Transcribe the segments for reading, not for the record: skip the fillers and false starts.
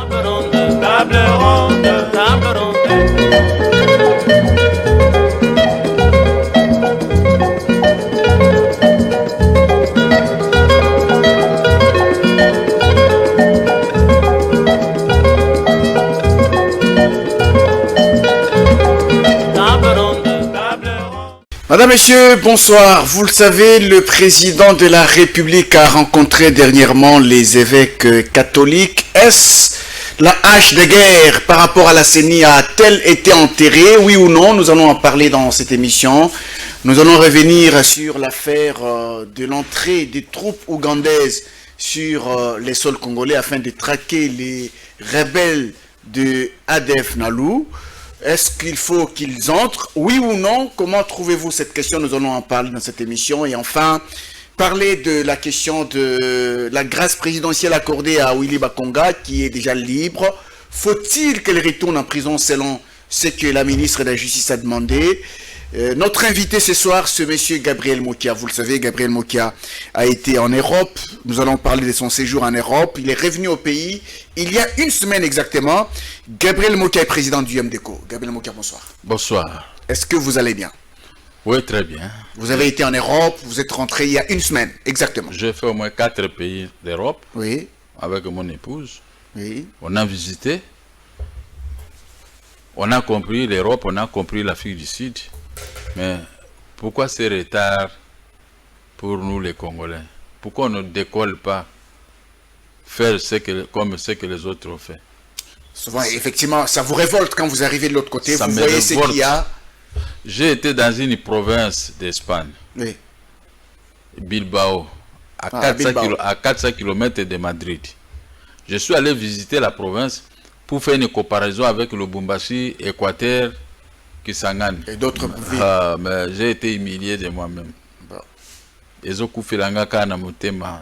Table ronde, table ronde. Madame, Messieurs, bonsoir. Vous le savez, le président de la République a rencontré dernièrement les évêques catholiques. Est-ce la hache de guerre par rapport à la CENI a-t-elle été enterrée? Oui ou non? Nous allons en parler dans cette émission. Nous allons revenir sur l'affaire de l'entrée des troupes ougandaises sur les sols congolais afin de traquer les rebelles de ADF Nalou. Est-ce qu'il faut qu'ils entrent? Oui ou non? Comment trouvez-vous cette question? Nous allons en parler dans cette émission. Et enfin, parler de la question de la grâce présidentielle accordée à Willy Bakonga, qui est déjà libre. Faut-il qu'elle retourne en prison selon ce que la ministre de la Justice a demandé? Notre invité ce soir, c'est monsieur Gabriel Mokia. Vous le savez, Gabriel Mokia a été en Europe. Nous allons parler de son séjour en Europe. Il est revenu au pays il y a une semaine exactement. Gabriel Mokia est président du MDECO. Gabriel Mokia, bonsoir. Bonsoir. Est-ce que vous allez bien? Oui, très bien. Vous avez été en Europe, vous êtes rentré il y a une semaine, exactement. J'ai fait au moins 4 pays d'Europe. Oui. Avec mon épouse. Oui. On a visité. On a compris l'Europe, on a compris l'Afrique du Sud. Mais pourquoi ce retard pour nous les Congolais? Pourquoi on ne décolle pas faire comme ce que les autres ont fait? Souvent, effectivement, ça vous révolte quand vous arrivez de l'autre côté, Ça vous me voyez ce révolte. qu'il y a. J'ai été dans une province d'Espagne, Oui. Bilbao, à 400 km de Madrid. Je suis allé visiter la province pour faire une comparaison avec le Lubumbashi, Équateur, Kisangani. Et d'autres villes. Mais j'ai été humilié de moi-même.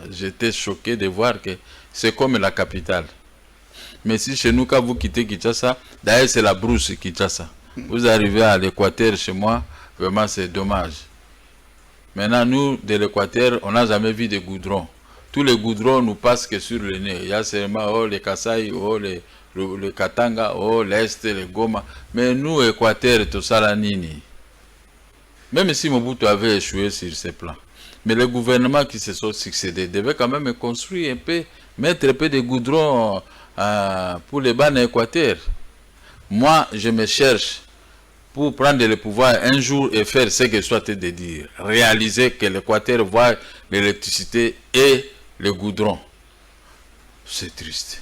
J'étais choqué de voir que c'est comme la capitale. Mais si chez nous, quand vous quittez Kinshasa, d'ailleurs c'est la brousse Kinshasa. Vous arrivez à l'Équateur chez moi, vraiment c'est dommage. Maintenant, nous, de l'Équateur, on n'a jamais vu de goudron. Tous les goudrons nous passent que sur le nez. Il y a seulement les Kasaï, le Katanga, l'Est, les Goma. Mais nous, Équateur, tout ça, la Nini. Même si Mobutu avait échoué sur ces plans. Mais les gouvernements qui se sont succédés devaient quand même construire un peu, mettre un peu de goudron pour les bancs d'Équateur. Moi, je me cherche pour prendre le pouvoir un jour et faire ce que je souhaite de dire. Réaliser que l'Équateur voit l'électricité et le goudron. C'est triste.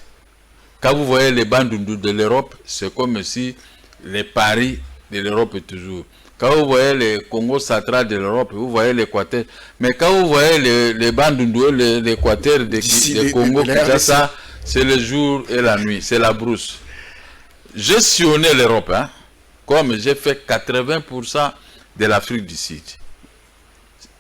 Quand vous voyez les bandes de l'Europe, c'est comme si les paris de l'Europe est toujours. Quand vous voyez les Congo central de l'Europe, vous voyez l'Équateur. Mais quand vous voyez les bandes de l'Équateur, de Congo, ça, c'est le jour et la nuit. C'est la brousse. J'ai sillonné l'Europe, hein, comme j'ai fait 80% de l'Afrique du Sud.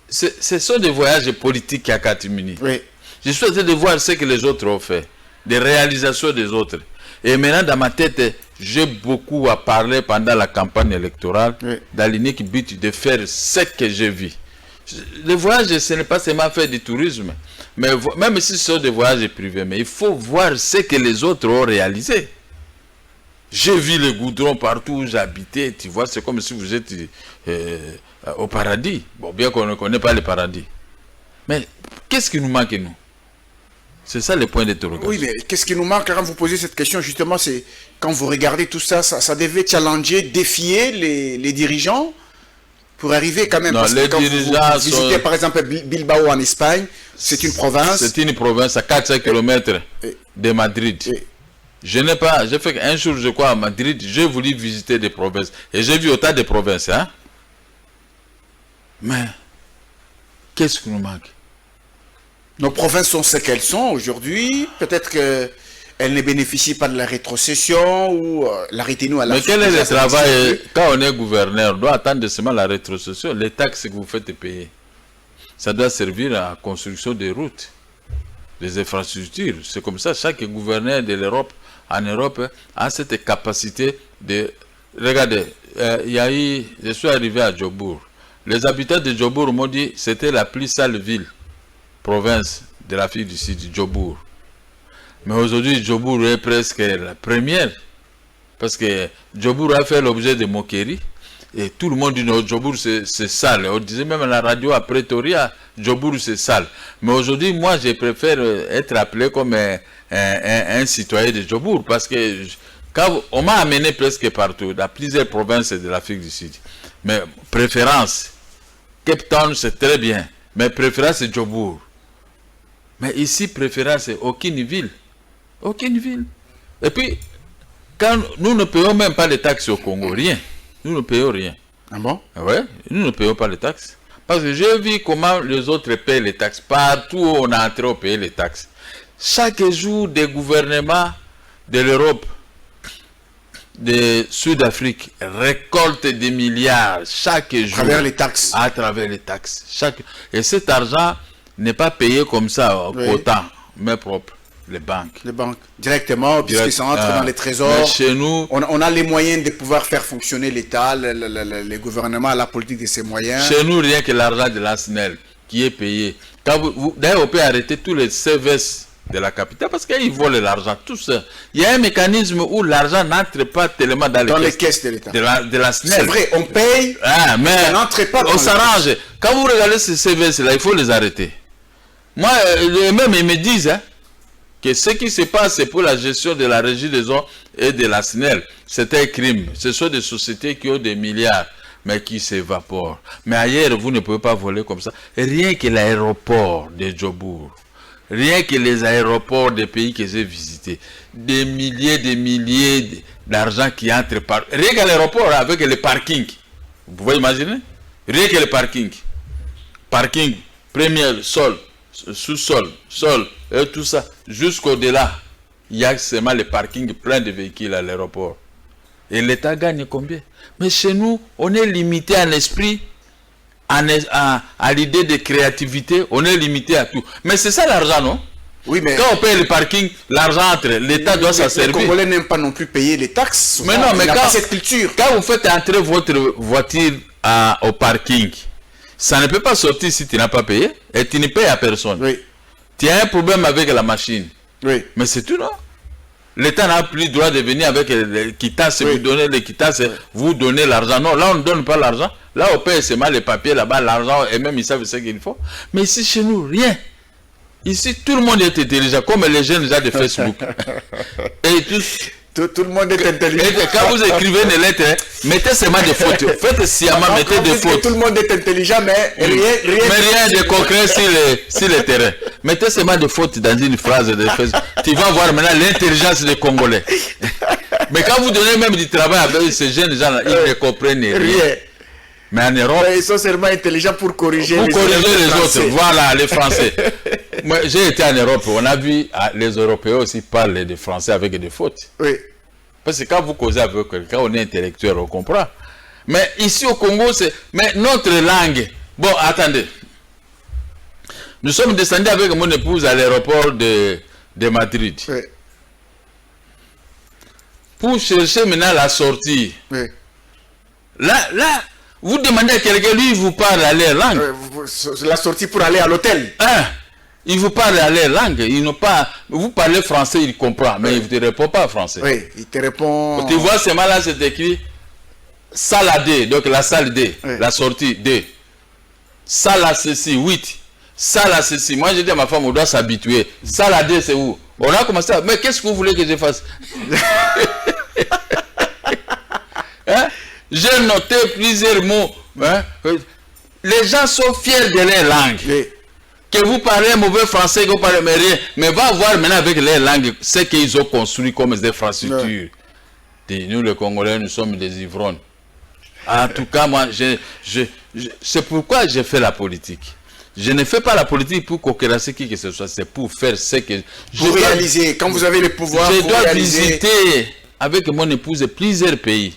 Ce sont des voyages politiques à catimini. Oui. Je suis en train de voir ce que les autres ont fait, des réalisations des autres. Et maintenant, dans ma tête, j'ai beaucoup à parler pendant la campagne électorale, oui, dans l'unique but de faire ce que j'ai vu. Le voyage, ce n'est pas seulement faire du tourisme, mais même si ce sont des voyages privés, mais il faut voir ce que les autres ont réalisé. J'ai vu les goudrons partout où j'habitais, tu vois, c'est comme si vous êtes au paradis. Bon, bien qu'on ne connaît pas le paradis. Mais qu'est-ce qui nous manque, nous? C'est ça le point d'interrogation. Oui, mais qu'est-ce qui nous manque quand vous posez cette question? Justement, c'est quand vous regardez tout ça, ça devait challenger, défier les dirigeants pour arriver quand même. Non, parce les que quand dirigeants vous visitez par exemple Bilbao en Espagne, c'est une province. C'est une province à 400 km de Madrid. Je n'ai pas, j'ai fait un jour, je crois, à Madrid, j'ai voulu visiter des provinces. Et j'ai vu autant de provinces, hein. Mais, qu'est-ce qui nous manque? Nos provinces sont ce qu'elles sont aujourd'hui. Peut-être qu'elles ne bénéficient pas de la rétrocession ou la retenue à la. Mais quel est le travail? Quand on est gouverneur, on doit attendre seulement la rétrocession. Les taxes que vous faites payer, ça doit servir à la construction des routes, des infrastructures. C'est comme ça, chaque gouverneur de l'Europe, en Europe, a cette capacité de... Regardez, je suis arrivé à Djobour. Les habitants de Djobour m'ont dit que c'était la plus sale ville, province de l'Afrique du Sud, Djobour. Mais aujourd'hui, Djobour est presque la première. Parce que Djobour a fait l'objet de moqueries. Et tout le monde dit non, Djobour c'est sale. On disait même à la radio à Pretoria, Djobour c'est sale. Mais aujourd'hui, moi, je préfère être appelé comme un citoyen de Djobour. Parce que quand on m'a amené presque partout, dans plusieurs provinces de l'Afrique du Sud. Mais préférence, Cape Town c'est très bien. Mais préférence c'est Djobour. Mais ici, préférence c'est aucune ville. Aucune ville. Et puis, quand nous ne payons même pas les taxes au Congo, rien. Nous ne payons rien. Ah bon? Oui, nous ne payons pas les taxes. Parce que j'ai vu comment les autres paient les taxes. Partout où on a entré, on paye les taxes. Chaque jour, des gouvernements de l'Europe, de Sud-Afrique, récoltent des milliards chaque jour. À travers les taxes. À travers les taxes. Et cet argent n'est pas payé comme ça, autant, mais propre. Les banques. Les banques. Directement, puisque ça entre dans les trésors. Chez nous, on a les moyens de pouvoir faire fonctionner l'État, le gouvernement, la politique de ses moyens. Chez nous, rien que l'argent de la SNEL qui est payé. D'ailleurs, on peut arrêter tous les CVS de la capitale parce qu'ils volent l'argent, tout ça. Il y a un mécanisme où l'argent n'entre pas tellement dans les caisses de l'État. De la SNEL. C'est vrai, on paye, mais ça n'entre pas. On s'arrange. Quand vous regardez ces CVS-là, il faut les arrêter. Moi, même ils me disent, que ce qui se passe pour la gestion de la régie des eaux et de la SNEL, c'est un crime. Ce sont des sociétés qui ont des milliards, mais qui s'évaporent. Mais ailleurs, vous ne pouvez pas voler comme ça. Rien que l'aéroport de Djobour, rien que les aéroports des pays que j'ai visités, des milliers d'argent qui entrent par... Rien que l'aéroport avec les parkings. Vous pouvez imaginer? Rien que les parkings. Parking, premier, sol, sous-sol, sol, et tout ça, jusqu'au-delà, il y a seulement les parkings pleins de véhicules à l'aéroport. Et l'État gagne combien? Mais chez nous, on est limité en esprit, à l'idée de créativité, on est limité à tout. Mais c'est ça l'argent, non? Oui, mais quand on paye le parking, l'argent entre, l'État doit s'en servir. Les Congolais n'aiment pas non plus payer les taxes. Mais non, mais quand cette culture. Quand vous faites entrer votre voiture au parking, ça ne peut pas sortir si tu n'as pas payé et tu ne payes à personne. Oui. Tu as un problème avec la machine. Oui. Mais c'est tout, non? L'État n'a plus le droit de venir avec les quittances, vous donner les quittances, vous donner l'argent. Non, là on ne donne pas l'argent. Là on paye seulement les papiers là-bas, l'argent, et même ils savent ce qu'il faut. Mais ici chez nous, rien. Ici tout le monde est intelligent, comme les jeunes gens de Facebook. Et tout le monde est intelligent. Et quand vous écrivez une lettre, mettez seulement des fautes. Faites sciemment, mettez des fautes. Tout le monde est intelligent, mais rien de concret sur le terrain. Mettez seulement des fautes dans une phrase de Facebook. Tu vas voir maintenant l'intelligence des Congolais. Mais quand vous donnez même du travail avec ces jeunes gens-là, ils ne comprennent rien. Mais en Europe, ils sont seulement intelligents pour corriger les autres. Voilà, les Français. Moi, j'ai été en Europe, on a vu les Européens aussi parler de français avec des fautes. Oui. Parce que quand vous causez avec quelqu'un, on est intellectuel, on comprend. Mais ici au Congo, mais notre langue... Bon, attendez. Nous sommes descendus avec mon épouse à l'aéroport de Madrid. Oui. Pour chercher maintenant la sortie. Oui. Là, vous demandez à quelqu'un, lui, il vous parle à leur langue. La sortie pour aller à l'hôtel. Il vous parle à leur langue. Vous parlez français, il comprend, mais il ne te répond pas en français. Oui, il te répond... Tu vois, c'est mal là, c'est écrit salle à D, donc la salle D, la sortie D. Salle à ceci, 8. Salle à ceci. Moi, j'ai dit à ma femme, on doit s'habituer. Salle à D, c'est où? On a commencé à... Mais qu'est-ce que vous voulez que je fasse? J'ai noté plusieurs mots. Les gens sont fiers de leur langue. Oui. Que vous parlez un mauvais français, que vous parlez mais rien. Mais va voir maintenant avec leur langue ce qu'ils ont construit comme des infrastructures. Oui. Nous, les Congolais, nous sommes des ivrognes. En tout cas, moi, c'est pourquoi j'ai fait la politique. Je ne fais pas la politique pour concurrencer qui que ce soit. C'est pour faire ce que... Pour réaliser. Quand vous avez le pouvoir, je dois visiter avec mon épouse plusieurs pays.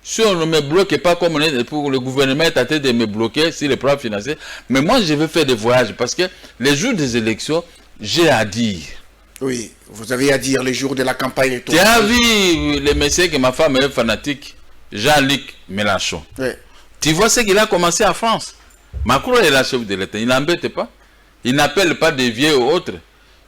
Si on ne me bloque pas comme pour le gouvernement est tenté de me bloquer sur les plans financiers, mais moi je veux faire des voyages parce que les jours des élections, j'ai à dire. Oui, vous avez à dire les jours de la campagne et tout. Tu as vu le messieurs que ma femme est fanatique, Jean-Luc Mélenchon. Oui. Tu vois ce qu'il a commencé en France. Macron est la chef de l'État, il n'embête pas. Il n'appelle pas des vieux ou autres.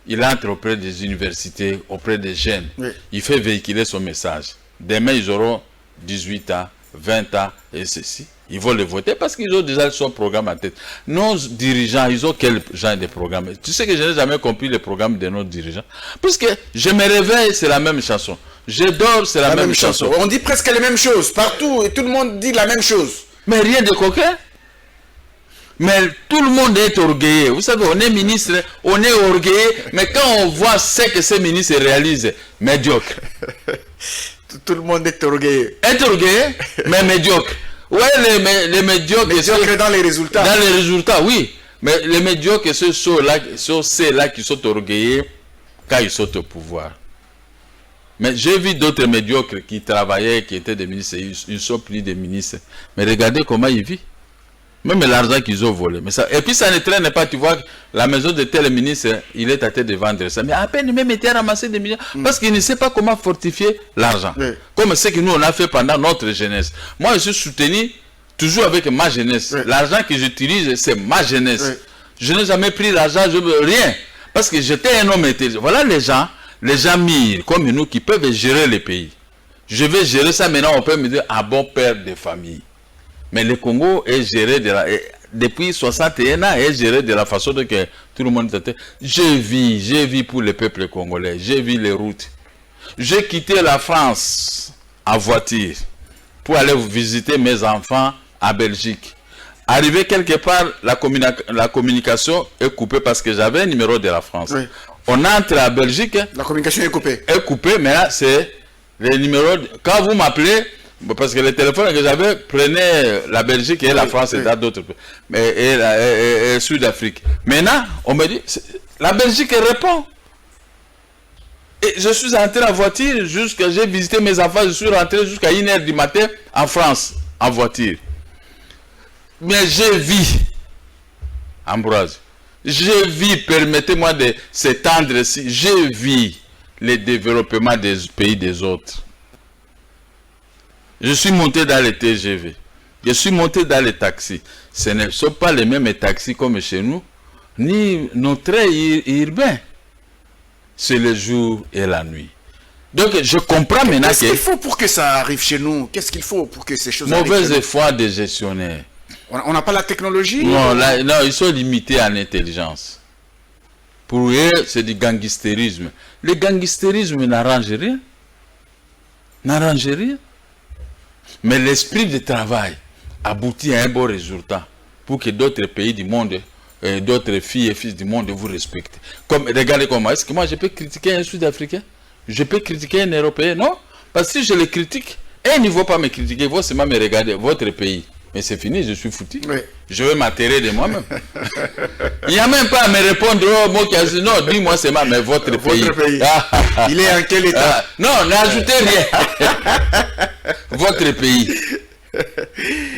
il entre auprès des universités, auprès des jeunes. Oui. Il fait véhiculer son message. Demain, ils auront 18 ans, 20 ans et ceci. Ils vont le voter parce qu'ils ont déjà son programme en tête. Nos dirigeants, ils ont quel genre de programme? Tu sais que je n'ai jamais compris le programme de nos dirigeants. Puisque je me réveille, c'est la même chanson. Je dors, c'est la même chanson. On dit presque les mêmes choses partout et tout le monde dit la même chose. Mais rien de coquin. Mais tout le monde est orgueilleux. Vous savez, on est ministre, on est orgueilleux, mais quand on voit ce que ces ministres réalisent, médiocre. Tout le monde est orgueilleux. Être orgueilleux, mais médiocre. Ouais, les médiocres. Médiocre dans les résultats. Dans les résultats, oui. Mais les médiocres, ce sont ceux-là qui sont orgueilleux quand ils sont au pouvoir. Mais j'ai vu d'autres médiocres qui travaillaient, qui étaient des ministres, ils sont plus des ministres. Mais regardez comment ils vivent. Même l'argent qu'ils ont volé. Mais ça, et puis ça ne traîne pas, tu vois, la maison de tel ministre, il est à tête de vendre ça. Mais à peine même était à ramasser des millions. Parce qu'il ne sait pas comment fortifier l'argent. Oui. Comme ce que nous on a fait pendant notre jeunesse. Moi je suis soutenu toujours avec ma jeunesse. Oui. L'argent que j'utilise, c'est ma jeunesse. Oui. Je n'ai jamais pris l'argent, je veux rien. Parce que j'étais un homme intelligent. Voilà les gens mûrs comme nous qui peuvent gérer le pays. Je vais gérer ça maintenant, on peut me dire un bon père de famille. Mais le Congo est géré depuis 61 ans, est géré de la façon que tout le monde était. J'ai vu pour le peuple congolais, j'ai vu les routes. J'ai quitté la France en voiture pour aller visiter mes enfants à Belgique. Arrivé quelque part, la communication est coupée parce que j'avais un numéro de la France. Oui. On entre à Belgique. La communication est coupée. Est coupée, mais là, c'est les numéros. Quand vous m'appelez, parce que le téléphone que j'avais prenait la Belgique et la France et d'autres pays, et Sud-Afrique. Maintenant, on me dit, la Belgique répond. Et je suis entré en voiture, j'ai visité mes enfants, je suis rentré jusqu'à 1h du matin en France, en voiture. Mais j'ai vu, Ambroise, j'ai vu, permettez-moi de s'étendre ici, j'ai vu le développement des pays des autres. Je suis monté dans les TGV. Je suis monté dans les taxis. Ce ne sont pas les mêmes taxis comme chez nous, ni nos trains urbains. C'est le jour et la nuit. Donc je comprends maintenant qu'est-ce qu'il faut pour que ça arrive chez nous? Qu'est-ce qu'il faut pour que ces choses arrivent? Mauvaise foi des gestionnaires. On n'a pas la technologie? Non, non, ils sont limités en intelligence. Pour eux, c'est du gangstérisme. Le gangstérisme n'arrange rien. N'arrange rien. Mais l'esprit de travail aboutit à un bon résultat pour que d'autres pays du monde, d'autres filles et fils du monde vous respectent. Regardez comment, est-ce que moi je peux critiquer un Sud-Africain? Je peux critiquer un Européen? Non. Parce que si je le critique, ils ne vont pas me critiquer, ils vont seulement me regarder, votre pays. Mais c'est fini, je suis foutu. Oui. Je vais m'atterrer de moi-même. Il n'y a même pas à me répondre, oh, moi qui a dit, non, dis-moi seulement, mais votre pays. Votre pays. Il est en quel état? Non, n'ajoutez rien. Votre pays.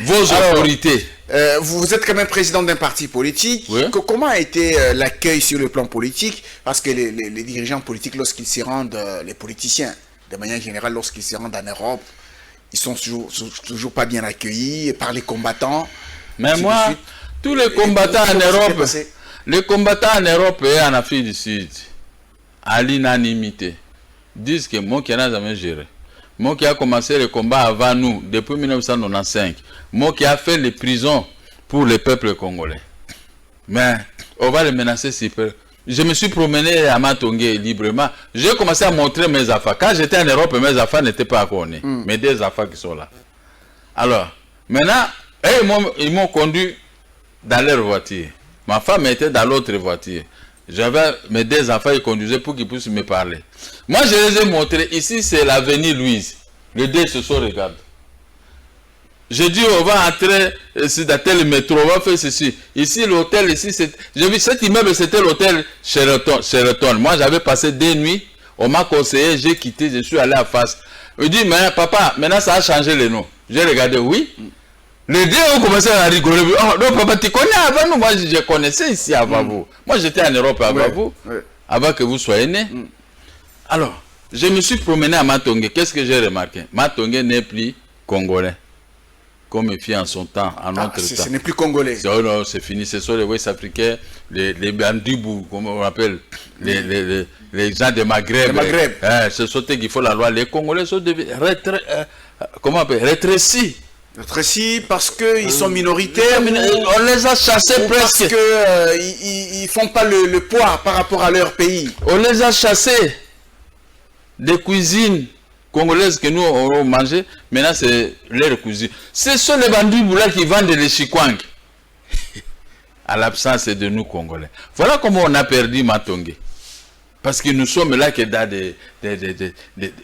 Vos autorités. Vous êtes quand même président d'un parti politique. Oui. Comment a été l'accueil sur le plan politique? Parce que les dirigeants politiques, lorsqu'ils s'y rendent, les politiciens, de manière générale, lorsqu'ils s'y rendent en Europe, ils sont toujours pas bien accueillis par les combattants. Mais moi, tous les combattants en Europe, les combattants en Europe et en Afrique du Sud, à l'unanimité, disent que moi qui n'ai jamais géré, moi qui a commencé le combat avant nous, depuis 1995, moi qui a fait les prisons pour le peuple congolais. Mais on va les menacer si peu. Je me suis promené à Matongé librement. J'ai commencé à montrer mes affaires. Quand j'étais en Europe, mes affaires n'étaient pas encore nées. Mais des affaires qui sont là. Alors, maintenant, ils m'ont conduit dans leur voiture. Ma femme était dans l'autre voiture. J'avais mes deux enfants, ils conduisaient pour qu'ils puissent me parler. Moi, je les ai montrés. Ici, c'est l'avenue Louise. Les deux se sont regardés. J'ai dit, on va entrer ici dans tel métro, on va faire ceci. Ici, l'hôtel, ici, c'est... J'ai vu cet immeuble, c'était l'hôtel Sheraton. Moi, j'avais passé 2 nuits. On m'a conseillé, j'ai quitté, je suis allé à face. Il dit, mais papa, maintenant, ça a changé le nom. J'ai regardé, oui. Les deux ont commencé à rigoler. Oh, non, papa, tu connais avant nous. Moi, je connaissais ici avant vous. Moi, j'étais en Europe avant vous, avant que vous soyez nés. Alors, je me suis promené à Matongé. Qu'est-ce que j'ai remarqué? Matongé n'est plus congolais. comme il fit en son temps, en notre temps. Ce n'est plus congolais. Oh non, c'est fini. Ce sont les Ouest-Africains, les bandibous, comme on appelle, les gens de Maghreb. Ce sont eux qui font la loi. Les Congolais sont rétrécis. Rétrécis parce qu'ils sont minoritaires. On les a chassés presque. Parce qu'ils ne font pas le poids par rapport à leur pays. On les a chassés des cuisines congolaises que nous on mangeait. Maintenant, c'est leur cuisine. Ce sont les bandits là qui vendent les chikwang. À l'absence de nous Congolais. Voilà comment on a perdu Matongé. Parce que nous sommes là que de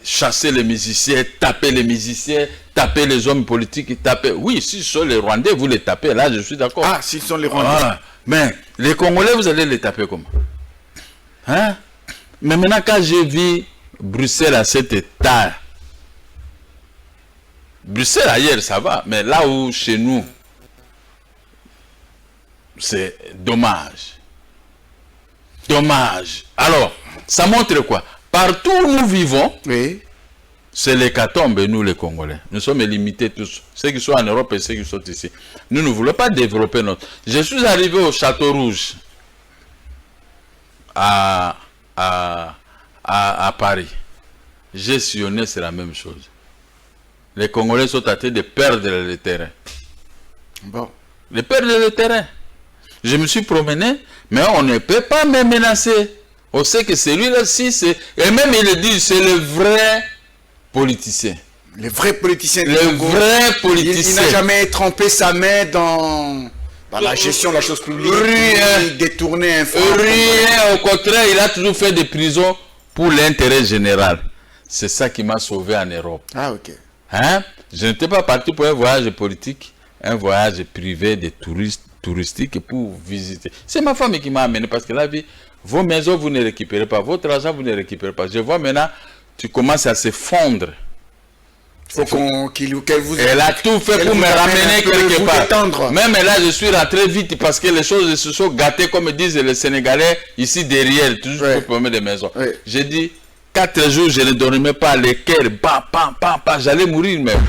chasser les musiciens, taper les musiciens, taper les hommes politiques, taper. Oui, si ce sont les Rwandais, vous les tapez, là je suis d'accord. Ah, s'ils sont les Rwandais. Mais les Congolais, vous allez les taper comment? Hein? Mais maintenant, quand j'ai vu Bruxelles à cet état, Bruxelles ailleurs, ça va, mais là où chez nous, c'est dommage. Dommage. Alors, ça montre quoi? Partout où nous vivons, oui, c'est l'hécatombe, nous les Congolais. Nous sommes limités tous. Ceux qui sont en Europe et ceux qui sont ici. Nous ne voulons pas développer notre... Je suis arrivé au Château Rouge à Paris. J'ai sillonné, c'est la même chose. Les Congolais sont en train de perdre le terrain. Bon. De perdre le terrain. Je me suis promené, mais on ne peut pas me menacer. On sait que celui-là, si c'est... Et même il le dit, c'est le vrai politicien. Le vrai politicien. Le vrai politicien. Il n'a jamais trempé sa main dans la gestion de la chose publique. Rien. Détourné un franc. Rien, au contraire, il a toujours fait des prisons pour l'intérêt général. C'est ça qui m'a sauvé en Europe. Ah, ok. Hein? Je n'étais pas parti pour un voyage politique, un voyage privé de touristique pour visiter. C'est ma femme qui m'a amené parce que la vie, vos maisons, vous ne récupérez pas, votre argent, vous ne récupérez pas. Je vois maintenant, tu commences à se fondre. Il faut qu'elle vous... Elle a tout fait pour me ramener quelque part. Détendre. Même là, je suis rentré vite parce que les choses se sont gâtées, comme disent les Sénégalais, ici derrière, toujours pour promener des maisons. Ouais. J'ai dit, 4 jours, je ne dormais pas, les cœurs, j'allais mourir même,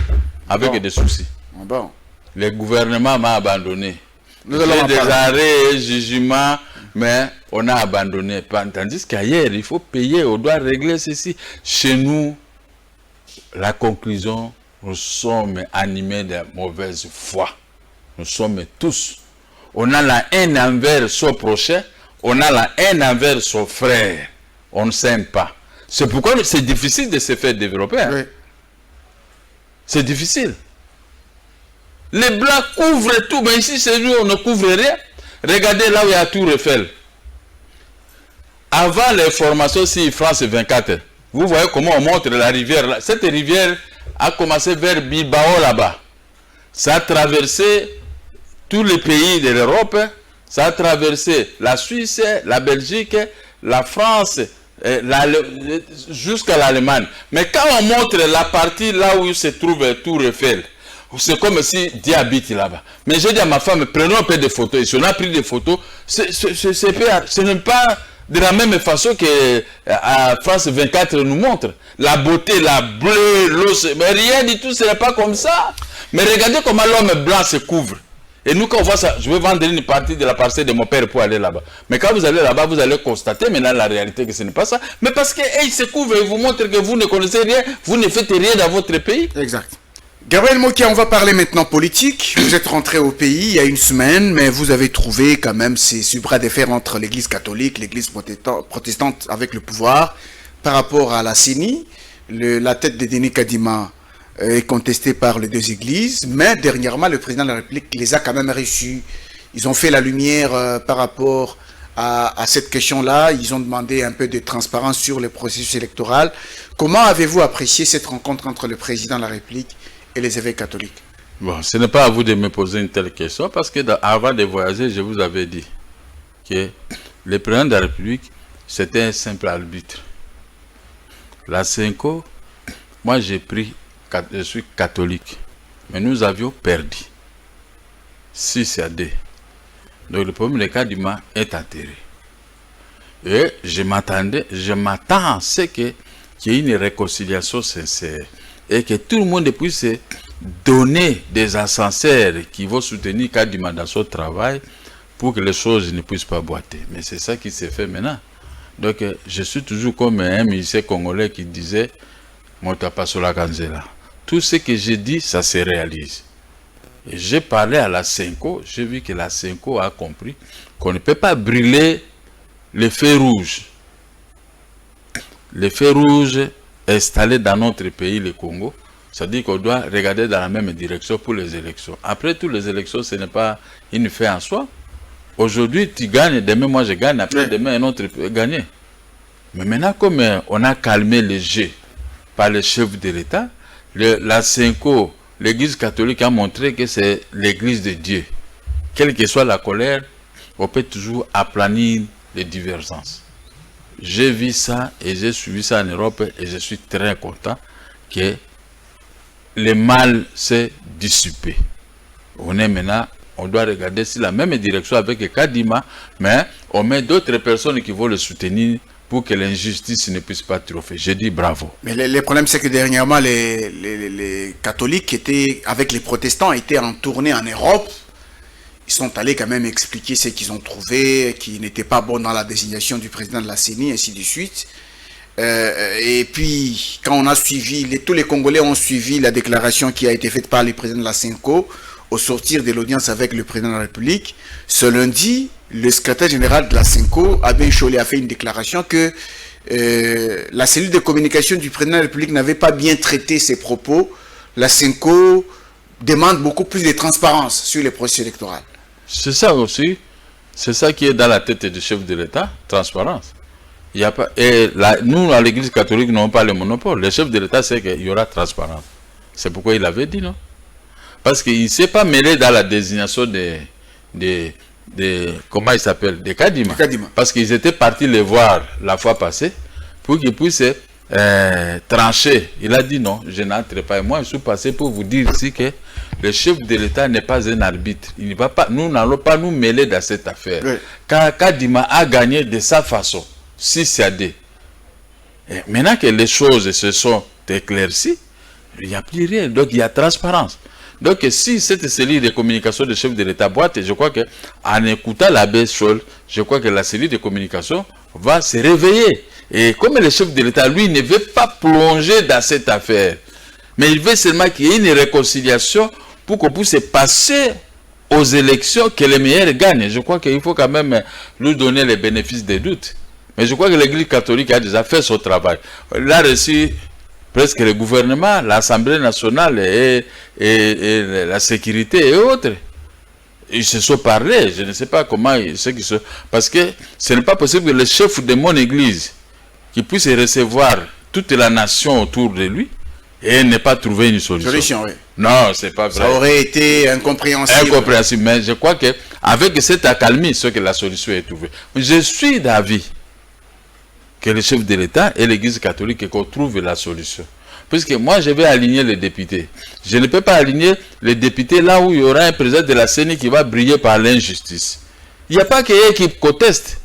avec des soucis. Bon. Le gouvernement m'a abandonné. Nous allons J'ai des en parler. arrêts, jugements, mais on a abandonné. Tandis qu'ailleurs, il faut payer, on doit régler ceci. Chez nous, la conclusion, nous sommes animés de mauvaise foi. Nous sommes tous. On a la haine envers son prochain, on a la haine envers son frère. On ne s'aime pas. C'est pourquoi c'est difficile de se faire développer. Hein? Oui. C'est difficile. Les Blancs couvrent tout, mais ici, c'est nous, on ne couvre rien. Regardez là où il y a Tour Eiffel. Avant les formations sur France 24, vous voyez comment on montre la rivière là. Cette rivière a commencé vers Bilbao là-bas. Ça a traversé tous les pays de l'Europe. Ça a traversé la Suisse, la Belgique, la France, jusqu'à l'Allemagne. Mais quand on montre la partie là où se trouve Tour Eiffel, c'est comme si Dieu habite là-bas. Mais j'ai dit à ma femme, prenons un peu de photos. Et si on a pris des photos, ce n'est pas de la même façon que France 24 nous montre. La beauté, la bleue, l'eau, mais rien du tout, ce n'est pas comme ça. Mais regardez comment l'homme blanc se couvre. Et nous, quand on voit ça, je vais vendre une partie de la parcelle de mon père pour aller là-bas. Mais quand vous allez là-bas, vous allez constater maintenant la réalité que ce n'est pas ça. Mais parce qu'il se couvre et vous montre que vous ne connaissez rien, vous ne faites rien dans votre pays. Exact. Gabriel Mokia, on va parler maintenant politique. Vous êtes rentré au pays il y a une semaine, mais vous avez trouvé quand même ce bras de fer entre l'église catholique, l'église protestante avec le pouvoir par rapport à la CENI. La tête de Denis Kadima est contestée par les deux églises, mais dernièrement, le président de la République les a quand même reçus. Ils ont fait la lumière par rapport à cette question-là. Ils ont demandé un peu de transparence sur le processus électoral. Comment avez-vous apprécié cette rencontre entre le président de la République et les évêques catholiques? Bon, ce n'est pas à vous de me poser une telle question, parce que avant de voyager, je vous avais dit que le président de la République, c'était un simple arbitre. La CENCO, moi je suis catholique, mais nous avions perdu 6-2. Donc le problème de Kadima est enterré. Et je m'attends à ce qu'il y ait une réconciliation sincère. Et que tout le monde puisse donner des ascenseurs qui vont soutenir Kadima dans son travail pour que les choses ne puissent pas boiter. Mais c'est ça qui s'est fait maintenant. Donc, je suis toujours comme un musicien congolais qui disait Motapasola Kanzela. Tout ce que j'ai dit, ça se réalise. Et j'ai parlé à la Senko, j'ai vu que la Senko a compris qu'on ne peut pas brûler les feux rouges. Les feux rouges installés dans notre pays, le Congo, ça dit qu'on doit regarder dans la même direction pour les élections. Après toutes les élections, ce n'est pas une fait en soi. Aujourd'hui, tu gagnes, demain moi je gagne, après demain un autre peut gagner. Mais maintenant, comme on a calmé le jeu par le chef de l'État, la Senko, l'Église catholique a montré que c'est l'Église de Dieu. Quelle que soit la colère, on peut toujours aplanir les divergences. J'ai vu ça et j'ai suivi ça en Europe et je suis très content que le mal s'est dissipé. On est maintenant, on doit regarder si la même direction avec Kadima, mais on met d'autres personnes qui vont le soutenir pour que l'injustice ne puisse pas triompher. J'ai dit bravo. Mais le problème, c'est que dernièrement, les catholiques qui étaient avec les protestants étaient en tournée en Europe. Ils sont allés quand même expliquer ce qu'ils ont trouvé, qui n'était pas bon dans la désignation du président de la CENI, ainsi de suite. Et puis, quand on a suivi, tous les Congolais ont suivi la déclaration qui a été faite par le président de la Senko au sortir de l'audience avec le président de la République. Ce lundi, le secrétaire général de la Senko, Abbé Cholé, a fait une déclaration que la cellule de communication du président de la République n'avait pas bien traité ses propos. La Senko demande beaucoup plus de transparence sur les processus électoraux. C'est ça aussi, c'est ça qui est dans la tête du chef de l'État, transparence. Il y a pas, et nous, à l'Église catholique, n'avons pas le monopole. Le chef de l'État sait qu'il y aura transparence. C'est pourquoi il avait dit, non? Parce qu'il ne s'est pas mêlé dans la désignation comment il s'appelle, des Kadima. Parce qu'ils étaient partis les voir la fois passée pour qu'ils puissent trancher. Il a dit non, je n'entre pas. Et moi, je suis passé pour vous dire ici que le chef de l'État n'est pas un arbitre. Il ne va pas, nous n'allons pas nous mêler dans cette affaire. Oui. Car Kadima a gagné de sa façon, 6-2. Et maintenant que les choses se sont éclaircies, il n'y a plus rien. Donc il y a transparence. Donc si cette cellule de communication du chef de l'État boite, je crois qu'en écoutant l'abbé Scholl, je crois que la cellule de communication va se réveiller. Et comme le chef de l'État, lui, ne veut pas plonger dans cette affaire, mais il veut seulement qu'il y ait une réconciliation pour qu'on puisse passer aux élections, que les meilleurs gagnent. Je crois qu'il faut quand même lui donner les bénéfices des doutes. Mais je crois que l'Église catholique a déjà fait son travail. Il a reçu presque le gouvernement, l'Assemblée nationale et la sécurité et autres. Ils se sont parlé, je ne sais pas comment parce que ce n'est pas possible que le chef de mon église qui puisse recevoir toute la nation autour de lui et ne pas trouver une solution. Oui. Non, c'est pas vrai. Ça aurait été incompréhensible. Incompréhensible, mais je crois qu'avec cette accalmie, c'est que la solution est trouvée. Je suis d'avis que le chef de l'État et l'Église catholique qu'on trouve la solution. Puisque moi, je vais aligner les députés. Je ne peux pas aligner les députés là où il y aura un président de la CENI qui va briller par l'injustice. Il n'y a pas qu'eux qui contestent.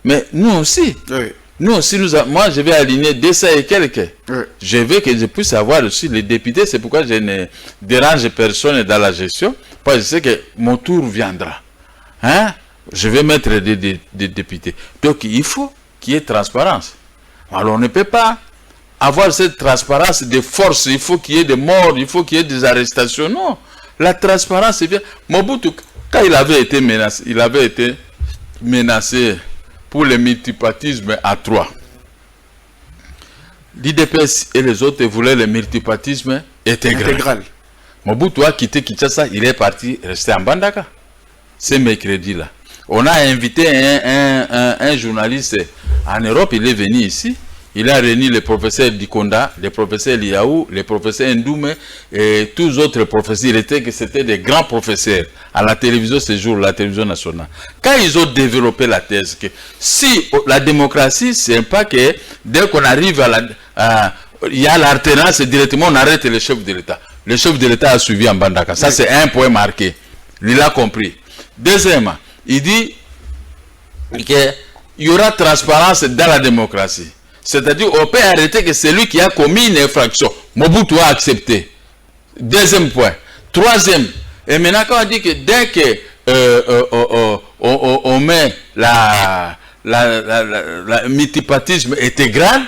Mais nous aussi. Oui. Nous aussi, moi, je vais aligner 200 et quelques. Oui. Je veux que je puisse avoir aussi les députés. C'est pourquoi je ne dérange personne dans la gestion. Parce que je sais que mon tour viendra. Hein? Je vais mettre des députés. Donc, il faut qu'il y ait transparence. Alors, on ne peut pas avoir cette transparence de force. Il faut qu'il y ait des morts, il faut qu'il y ait des arrestations. Non. La transparence, c'est bien. Mobutu, quand il avait été menacé pour le multipartisme à 3. L'IDPS et les autres voulaient le multipartisme intégral. Mobutu a quitté Kinshasa, il est parti rester en Bandaka. C'est mercredi-là. On a invité un journaliste en Europe, il est venu ici. Il a réuni le professeur Dikonda, le professeur Liaou, le professeur Ndoume et tous les autres professeurs. C'était des grands professeurs à la télévision ce jour, la télévision nationale. Quand ils ont développé la thèse que si la démocratie, c'est pas que dès qu'on arrive il y a l'alternance et directement on arrête le chef de l'État. Le chef de l'État a suivi en Bandaka. Ça, c'est un point marqué. Il a compris. Deuxièmement, il dit qu'il y aura transparence dans la démocratie. C'est-à-dire, on peut arrêter que celui qui a commis une infraction, Mobutu a accepté. Deuxième point. Troisième. Et maintenant, quand on dit que dès que on met le multipartisme intégral,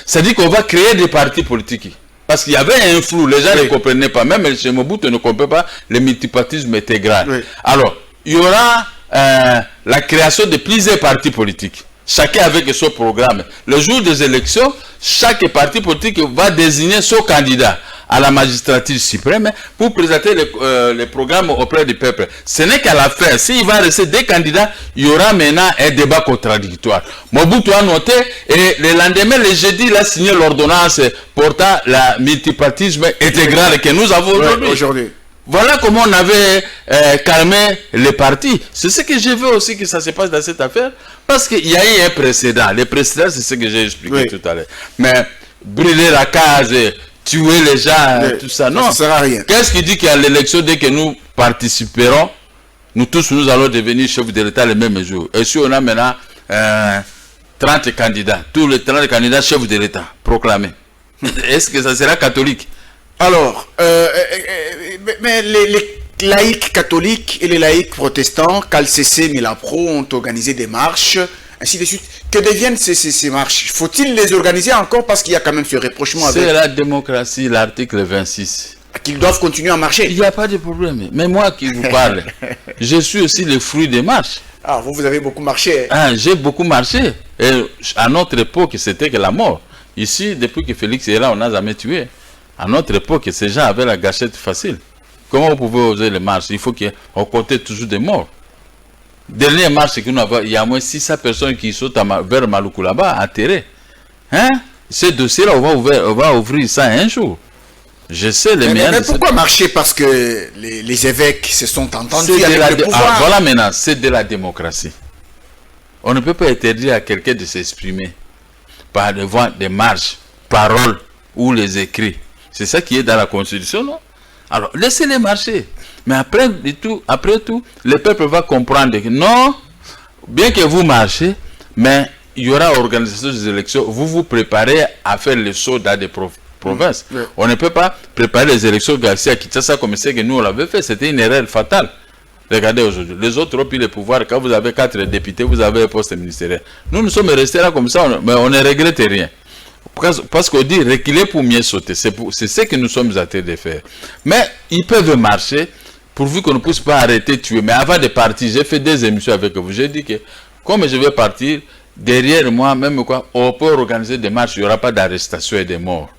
ça dit qu'on va créer des partis politiques. Parce qu'il y avait un flou, les gens ne comprenaient pas. Même chez Mobutu ne comprenait pas le multipartisme intégral. Oui. Alors, il y aura la création de plusieurs partis politiques. Chacun avec son programme. Le jour des élections, chaque parti politique va désigner son candidat à la magistrature suprême pour présenter les programmes auprès du peuple. Ce n'est qu'à la fin, s'il va rester des candidats, il y aura maintenant un débat contradictoire. Mobutu a noté et le lendemain, le jeudi, il a signé l'ordonnance portant le multipartisme intégral que nous avons aujourd'hui. Voilà comment on avait calmé les partis. C'est ce que je veux aussi que ça se passe dans cette affaire. Parce qu'il y a eu un précédent. Le précédent, c'est ce que j'ai expliqué tout à l'heure. Mais brûler la case, tuer les gens, tout ça, non. Ça ne sert à rien. Qu'est-ce qui dit qu'à l'élection, dès que nous participerons, nous tous, nous allons devenir chefs de l'État le même jour. Et si on a maintenant 30 candidats, tous les 30 candidats chefs de l'État proclamés, est-ce que ça sera catholique? Alors, mais les laïcs catholiques et les laïcs protestants, Calcc, Milapro, ont organisé des marches, ainsi de suite. Que deviennent ces marches? Faut-il les organiser encore parce qu'il y a quand même ce rapprochement avec... C'est la démocratie, l'article 26. Qu'ils doivent continuer à marcher? Il n'y a pas de problème. Mais moi qui vous parle, je suis aussi le fruit des marches. Ah, vous avez beaucoup marché. Ah, j'ai beaucoup marché. Et à notre époque, c'était que la mort. Ici, depuis que Félix est là, on n'a jamais tué. À notre époque, ces gens avaient la gâchette facile. Comment vous pouvez oser les marches? Il faut qu'on compte toujours des morts. Dernière marche que nous avons, il y a au moins 600 personnes qui sautent vers Maluku là-bas, enterrées. Hein? Ce dossier-là, on va ouvrir ça un jour. Je sais les meilleurs. Mais pourquoi marcher? Parce que les évêques se sont entendus avec le pouvoir. Voilà maintenant, c'est de la démocratie. On ne peut pas interdire à quelqu'un de s'exprimer par devant des marches, paroles ou les écrits. C'est ça qui est dans la Constitution, non? Alors, laissez-les marcher. Mais après tout, le peuple va comprendre que non, bien que vous marchez, mais il y aura organisation des élections. Vous vous préparez à faire le saut dans des provinces. On ne peut pas préparer les élections Garcia Kinshasa comme c'est que nous on l'avait fait. C'était une erreur fatale. Regardez aujourd'hui. Les autres ont pris le pouvoir. Quand vous avez 4 députés, vous avez un poste ministériel. Nous sommes restés là comme ça, mais on ne regrette rien. Parce qu'on dit reculer pour mieux sauter. C'est ce que nous sommes en train de faire. Mais ils peuvent marcher pourvu qu'on ne puisse pas arrêter de tuer. Mais avant de partir, j'ai fait des émissions avec vous. J'ai dit que comme je vais partir, derrière moi, même quoi, on peut organiser des marches. Il n'y aura pas d'arrestation et de morts.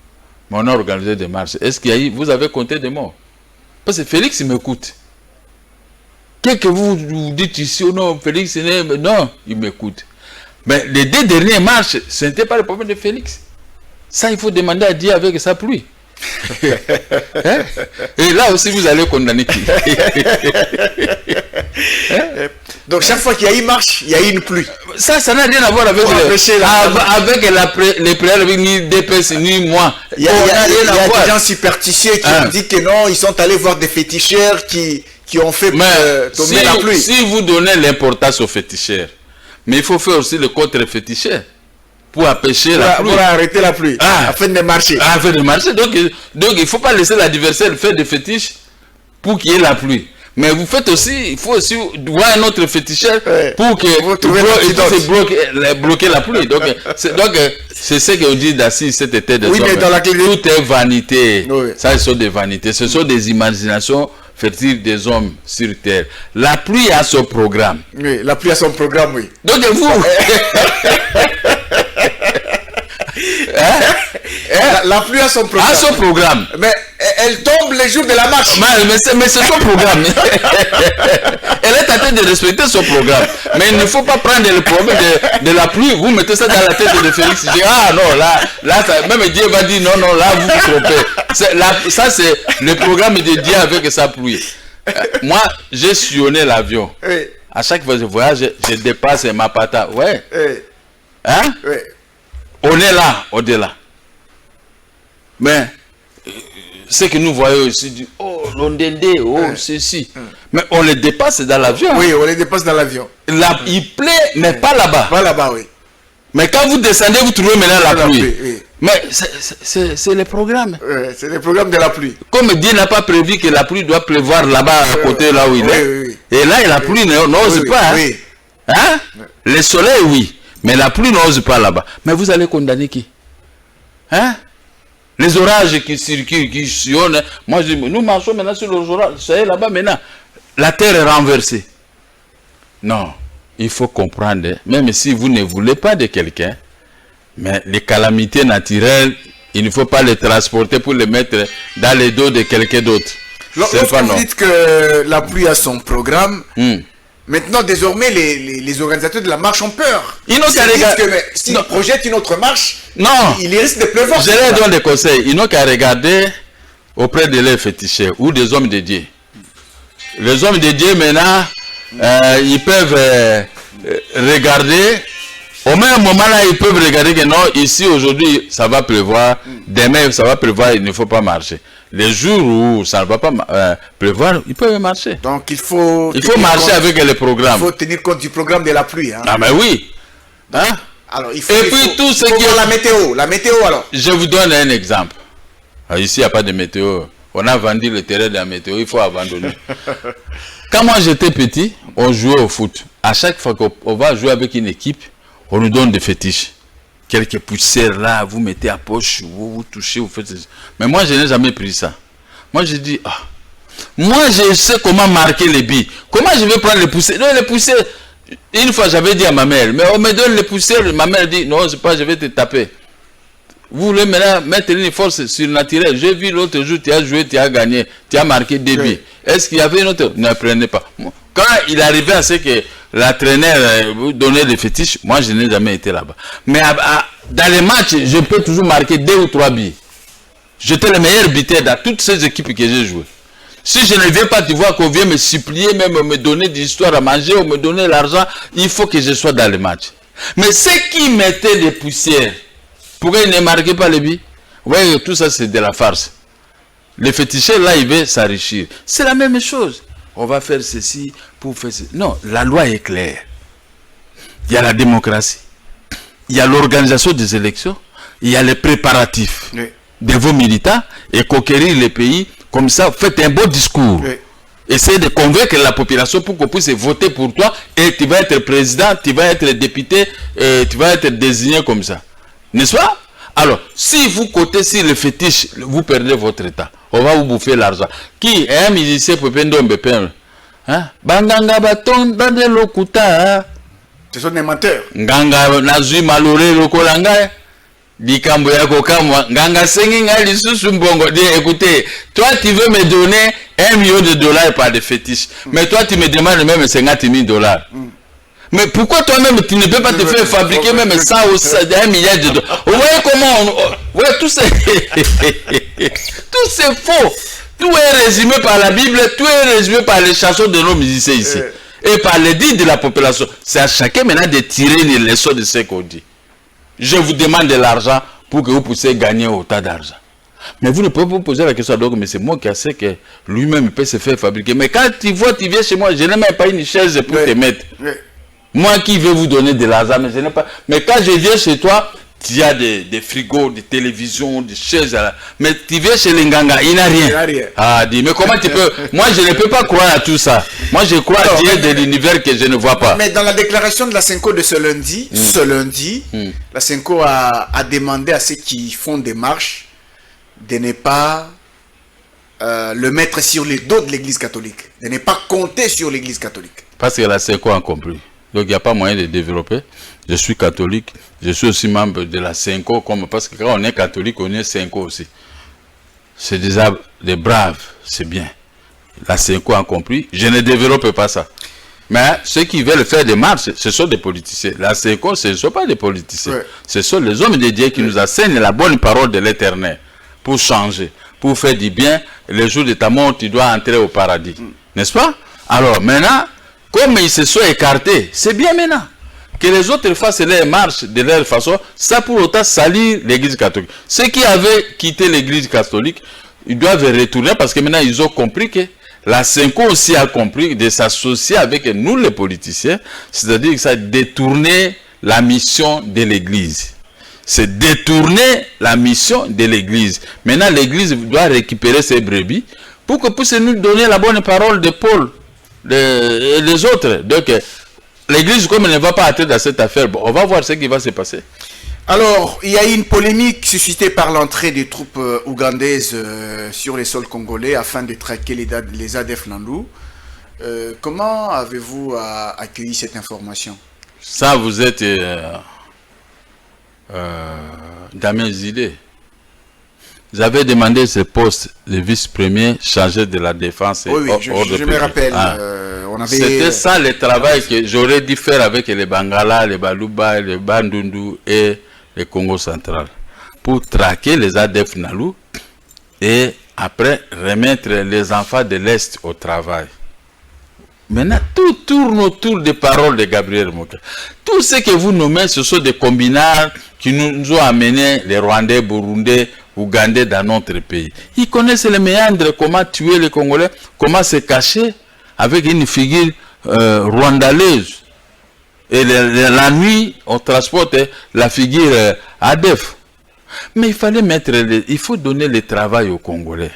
Mais on a organisé des marches. Est-ce qu'il y a eu, vous avez compté des morts? Parce que Félix m'écoute. Qu'est-ce que vous dites ici? Oh non, Félix, non, il m'écoute. Mais les 2 dernières marches, ce n'était pas le problème de Félix. Ça, il faut demander à Dieu avec sa pluie. Hein? Et là aussi, vous allez condamner qui? Donc, chaque fois qu'il y a une marche, il y a une pluie. Ça n'a rien à voir avec les prières, avec ni DPS, ni moi. Il y a des gens superstitieux qui ont dit que non, ils sont allés voir des féticheurs qui ont fait tomber la pluie. Si vous donnez l'importance aux féticheurs, mais il faut faire aussi le contre-féticheur. Pour empêcher la pluie. Pour arrêter la pluie. Afin de marcher. Afin de marcher. Donc il ne faut pas laisser l'adversaire faire des fétiches pour qu'il y ait la pluie. Mais vous faites aussi, il faut aussi voir un autre féticheur pour que bloquer la pluie. Donc c'est ce qu'on dit d'assez cet été de tout est vanité. Oui. Ça, ce sont des vanités. Ce sont des imaginations fertiles des hommes sur terre. La pluie a son programme. Oui, la pluie a son programme, oui. Donc vous... La pluie a son programme. A son programme. Mais elle tombe les jours de la marche. Mais c'est son programme. Elle est en train de respecter son programme. Mais il ne faut pas prendre le problème de la pluie. Vous mettez ça dans la tête de Félix. Ah non, là même Dieu va dire non, là vous vous trompez. Ça c'est le programme de Dieu avec sa pluie. Moi, j'ai sillonné l'avion. Oui. À chaque fois que je voyage, je dépasse ma pata. Ouais. Oui. Hein? Oui. On est là, au-delà. Mais ce que nous voyons ici, oh, l'ondende, oh, ceci. Mais on les dépasse dans l'avion. Oui, on les dépasse dans l'avion. Il plaît, mais pas là-bas. Pas là-bas, oui. Mais quand vous descendez, vous trouvez maintenant la pluie. Oui. Mais c'est le programme. C'est le programme de la pluie. Comme Dieu n'a pas prévu que la pluie doit pleuvoir là-bas à côté là où il est. Oui. Et là, la pluie n'ose pas. Hein? Oui. Hein? Le soleil, oui. Mais la pluie n'ose pas là-bas. Mais vous allez condamner qui? Hein? Les orages qui circulent, qui sillonnent. Moi, je dis, nous marchons maintenant sur les orages. Ça y est, là-bas, maintenant, la terre est renversée. Non. Il faut comprendre, même si vous ne voulez pas de quelqu'un, mais les calamités naturelles, il ne faut pas les transporter pour les mettre dans les dos de quelqu'un d'autre. Lorsque vous dites que la pluie a son programme, maintenant, désormais, les organisateurs de la marche ont peur. Ils n'ont qu'à regarder. S'ils projettent une autre marche, il risque de pleuvoir. Je leur donne des conseils. Ils n'ont qu'à regarder auprès de leurs féticheurs ou des hommes de Dieu. Les hommes de Dieu, maintenant, ils peuvent regarder. Au même moment là, ils peuvent regarder que non, ici aujourd'hui, ça va pleuvoir. Demain, ça va pleuvoir, il ne faut pas marcher. Les jours où ça ne va pas pleuvoir, ils peuvent marcher. Donc il faut marcher avec le programme. Il faut tenir compte du programme de la pluie. Hein. Ah mais oui. Hein? Alors, tout ce qui est la météo. La météo alors. Je vous donne un exemple. Ici, il n'y a pas de météo. On a vendu le terrain de la météo, il faut abandonner. Quand moi j'étais petit, on jouait au foot. À chaque fois qu'on va jouer avec une équipe, on nous donne des fétiches. Quelques poussières là, vous mettez à poche, vous touchez, vous faites... Mais moi, je n'ai jamais pris ça. Moi, je dis, moi, je sais comment marquer les billes. Comment je vais prendre les poussières? Non, les poussières, une fois, j'avais dit à ma mère, mais on me donne les poussières. Ma mère dit, non, c'est pas, je vais te taper. Vous voulez maintenant mettre une force surnaturelle. J'ai vu l'autre jour, tu as joué, tu as gagné, tu as marqué des billes. Est-ce qu'il y avait une autre? Ne prenez pas. Quand il arrivait à ce que l'entraîneur vous donnait des fétiches, moi je n'ai jamais été là-bas. Mais dans les matchs, je peux toujours marquer 2 ou 3 billes. J'étais le meilleur buteur dans toutes ces équipes que j'ai jouées. Si je ne viens pas, tu vois qu'on vient me supplier, même me donner des histoires à manger ou me donner l'argent, il faut que je sois dans les matchs. Mais ceux qui mettaient des poussières, pourquoi ils ne marquaient pas les billes? Oui, tout ça c'est de la farce. Les féticheurs là, ils veulent s'enrichir. C'est la même chose. On va faire ceci pour faire ceci. Non, la loi est claire. Il y a la démocratie. Il y a l'organisation des élections. Il y a les préparatifs de vos militants et conquérir les pays. Comme ça, faites un beau discours. Essayez de convaincre la population pour qu'on puisse voter pour toi et tu vas être président, tu vas être député, et tu vas être désigné comme ça. N'est-ce pas? Alors, si vous comptez sur le fétiche, vous perdez votre état. On va vous bouffer l'argent. Qui est un musicien pour peindre un bépin? Banganga baton dans des lokuta. Ce sont des menteurs. Nganga nazui maloré lokolanga. Dikambo yako kamwa. Nganga sengi ngali susu mbongo. Dis, écoutez, toi tu veux me donner $1 million par des fétiches. Mais toi tu me demandes même $50,000. Mais pourquoi toi-même tu ne peux pas te faire fabriquer même ça ou ça $1 milliard? Vous voyez comment on... Ouais, tout c'est faux. Tout est résumé par la Bible, tout est résumé par les chansons de nos musiciens ici. Et par les dits de la population. C'est à chacun maintenant de tirer les leçons de ce qu'on dit. Je vous demande de l'argent pour que vous puissiez gagner autant d'argent. Mais vous ne pouvez pas vous poser la question, donc, mais c'est moi qui sais que lui-même peut se faire fabriquer. Mais quand tu vois, tu viens chez moi, je n'ai même pas une chaise pour te mettre. Moi qui vais vous donner de l'argent, mais je n'ai pas. Mais quand je viens chez toi, il y a des frigos, des télévisions, des chaises. Mais tu viens chez les Nganga, il n'a rien. Ah, dis, mais comment tu peux... Moi, je ne peux pas croire à tout ça. Moi, je crois à Dieu de l'univers que je ne vois pas. Mais dans la déclaration de la Senco de ce lundi, la Senco a demandé à ceux qui font des marches de ne pas le mettre sur les dos de l'Église catholique, de ne pas compter sur l'Église catholique. Parce que la Senco a compris. Donc, il n'y a pas moyen de développer. Je suis catholique. Je suis aussi membre de la Senco. Parce que quand on est catholique, on est Senco aussi. C'est déjà des braves. C'est bien. La Senco a compris. Je ne développe pas ça. Mais ceux qui veulent faire des marches, ce sont des politiciens. La Senco, ce ne sont pas des politiciens. Ce sont les hommes de Dieu qui nous enseignent la bonne parole de l'Éternel. Pour changer. Pour faire du bien. Le jour de ta mort, tu dois entrer au paradis. N'est-ce pas? Alors, maintenant... Comme ils se sont écartés, c'est bien maintenant. Que les autres fassent leurs marches de leur façon, ça pour autant salir l'Église catholique. Ceux qui avaient quitté l'Église catholique, ils doivent retourner parce que maintenant ils ont compris que la Senco aussi a compris de s'associer avec nous les politiciens, c'est-à-dire que ça a détourné la mission de l'Église. c'est détourner la mission de l'Église. Maintenant, l'Église doit récupérer ses brebis pour que puisse nous donner la bonne parole de Paul et les autres. Donc, l'Église, comme elle ne va pas entrer dans cette affaire, bon, on va voir ce qui va se passer. Alors, il y a eu une polémique suscitée par l'entrée des troupes ougandaises sur les sols congolais afin de traquer les ADF Nalu. Comment avez-vous accueilli cette information? Ça, vous êtes dans mes idées. J'avais demandé ce poste de vice-premier chargé de la défense. Oui, je me rappelle. C'était ça le travail que j'aurais dû faire avec les Bangala, les Baluba, les Bandundu et le Congo central. Pour traquer les ADF Nalu et après remettre les enfants de l'Est au travail. Maintenant, tout tourne autour des paroles de Gabriel Moka. Tout ce que vous nommez, ce sont des combinards qui nous ont amené les Rwandais, Burundais, Ougandais dans notre pays. Ils connaissent les méandres, comment tuer les Congolais, comment se cacher avec une figure rwandalaise. Et la nuit, on transporte la figure ADF. Mais il fallait il faut donner le travail aux Congolais.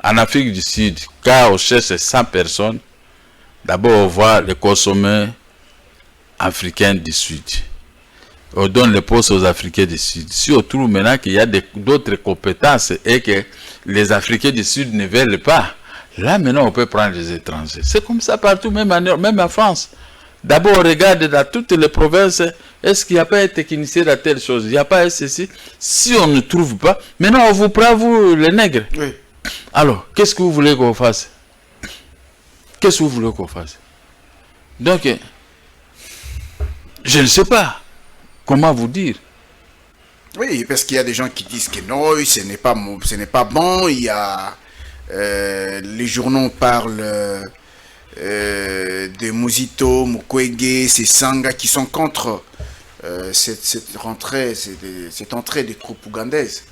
En Afrique du Sud, quand on cherche 100 personnes, d'abord, on voit les consommés africains du Sud. On donne les postes aux Africains du Sud. Si on trouve maintenant qu'il y a d'autres compétences et que les Africains du Sud ne veulent pas, là maintenant on peut prendre les étrangers. C'est comme ça partout, même en France. D'abord, on regarde dans toutes les provinces, est-ce qu'il n'y a pas un technicien dans telle chose? Il n'y a pas ceci. Si on ne trouve pas, maintenant on vous prend, vous, les nègres. Oui. Alors, qu'est-ce que vous voulez qu'on fasse? Qu'est-ce que vous voulez qu'on fasse? Donc, je ne sais pas comment vous dire. Oui, parce qu'il y a des gens qui disent que non, ce n'est pas bon. Il y a les journaux parlent de Muzito, Mukwege, Sesanga qui sont contre cette entrée des troupes ougandaises.